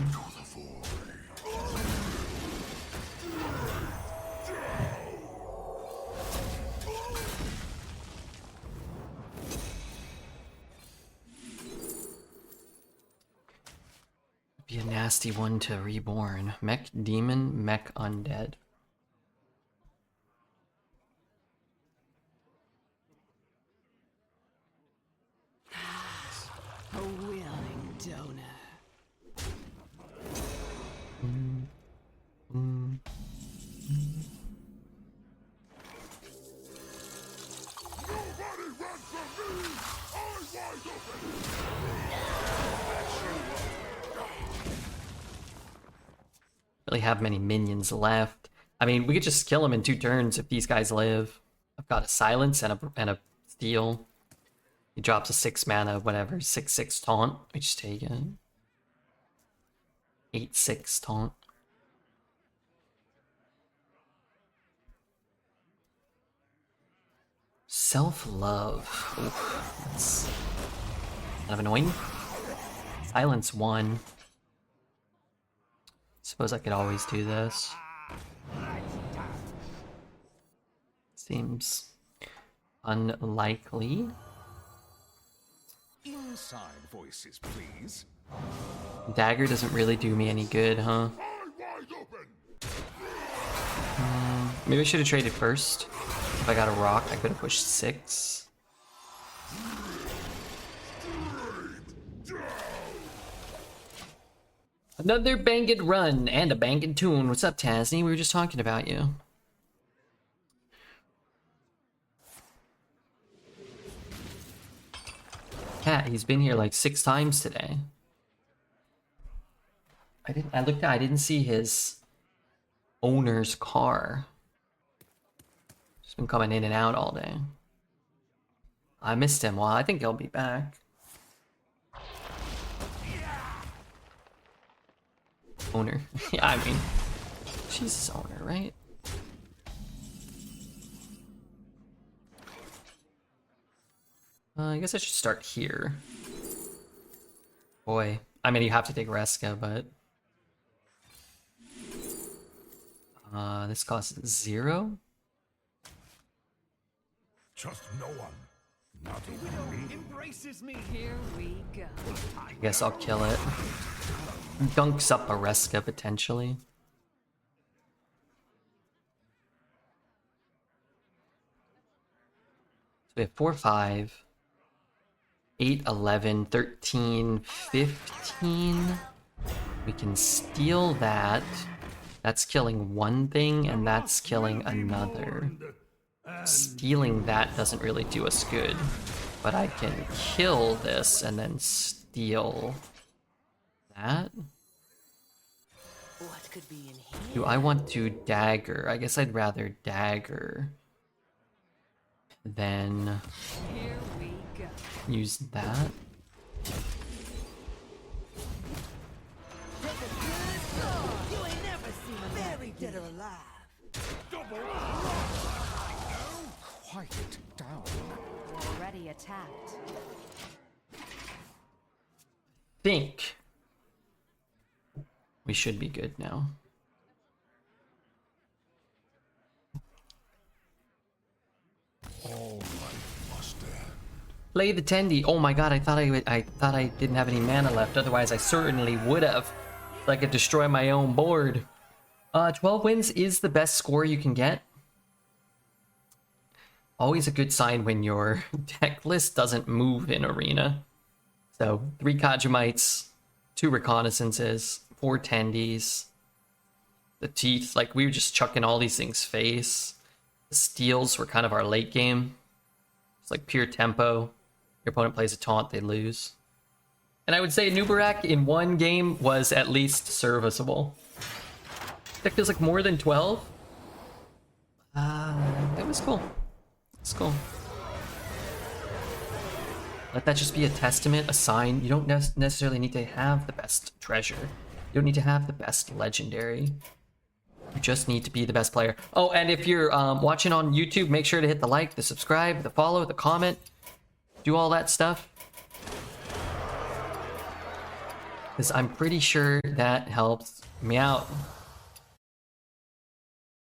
A: Be a nasty one to reborn. Mech demon, mech undead.
B: A willing donor.
C: Nobody run from me! I'm wide open!
A: Really have many minions left. I mean, we could just kill them in 2 turns if these guys live. I've got a silence and a steal. He drops a 6 mana, whatever, 6/6 taunt. We just take it. 8/6 taunt. Self-love. Oof, that's kind of annoying. Silence 1. Suppose I could always do this. Seems unlikely.
E: Inside voices, please.
A: Dagger doesn't really do me any good, huh?
C: I'm wide open!
A: Maybe I should have traded first. If I got a rock, I could have pushed 6. Another banged run and a banged tune. What's up, Tasney? We were just talking about you. Cat, he's been here like 6 times today. I looked at, I didn't see his owner's car. Just been coming in and out all day. I missed him. Well, I think he'll be back. Owner. Yeah, I mean, she's his owner, right? I guess I should start here. Boy, I mean, you have to take Reska, but this costs 0.
C: Trust no one.
E: The widow embraces me.
B: Here we go.
A: I guess I'll kill it. Dunks up a Reska potentially. So we have 4, 5, 8, 11, 13, 15. We can steal that. That's killing one thing, and that's killing another. Stealing that doesn't really do us good. But I can kill this and then steal that.
D: What could be in here?
A: Do I want to dagger? I guess I'd rather dagger than
B: Here we go.
A: use that.
D: You ain't never seen a married dead or alive.
E: Quiet down.
B: Already attacked.
A: Think we should be good now.
C: All life must end.
A: Play the Tendy. Oh my god, I thought I didn't have any mana left. Otherwise, I certainly would have. So I could destroy my own board. 12 wins is the best score you can get. Always a good sign when your deck list doesn't move in Arena. So 3 Kajamites, 2 Reconnaissances, 4 Tendies. The Teeth, like we were just chucking all these things face. The Steals were kind of our late game. It's like pure tempo. Your opponent plays a taunt, they lose. And I would say AnubArak in one game was at least serviceable. That feels like more than 12. That was cool. It's cool. Let that just be a testament, a sign. You don't necessarily need to have the best treasure. You don't need to have the best legendary. You just need to be the best player. Oh, and if you're watching on YouTube, make sure to hit the like, the subscribe, the follow, the comment. Do all that stuff. Because I'm pretty sure that helps me out.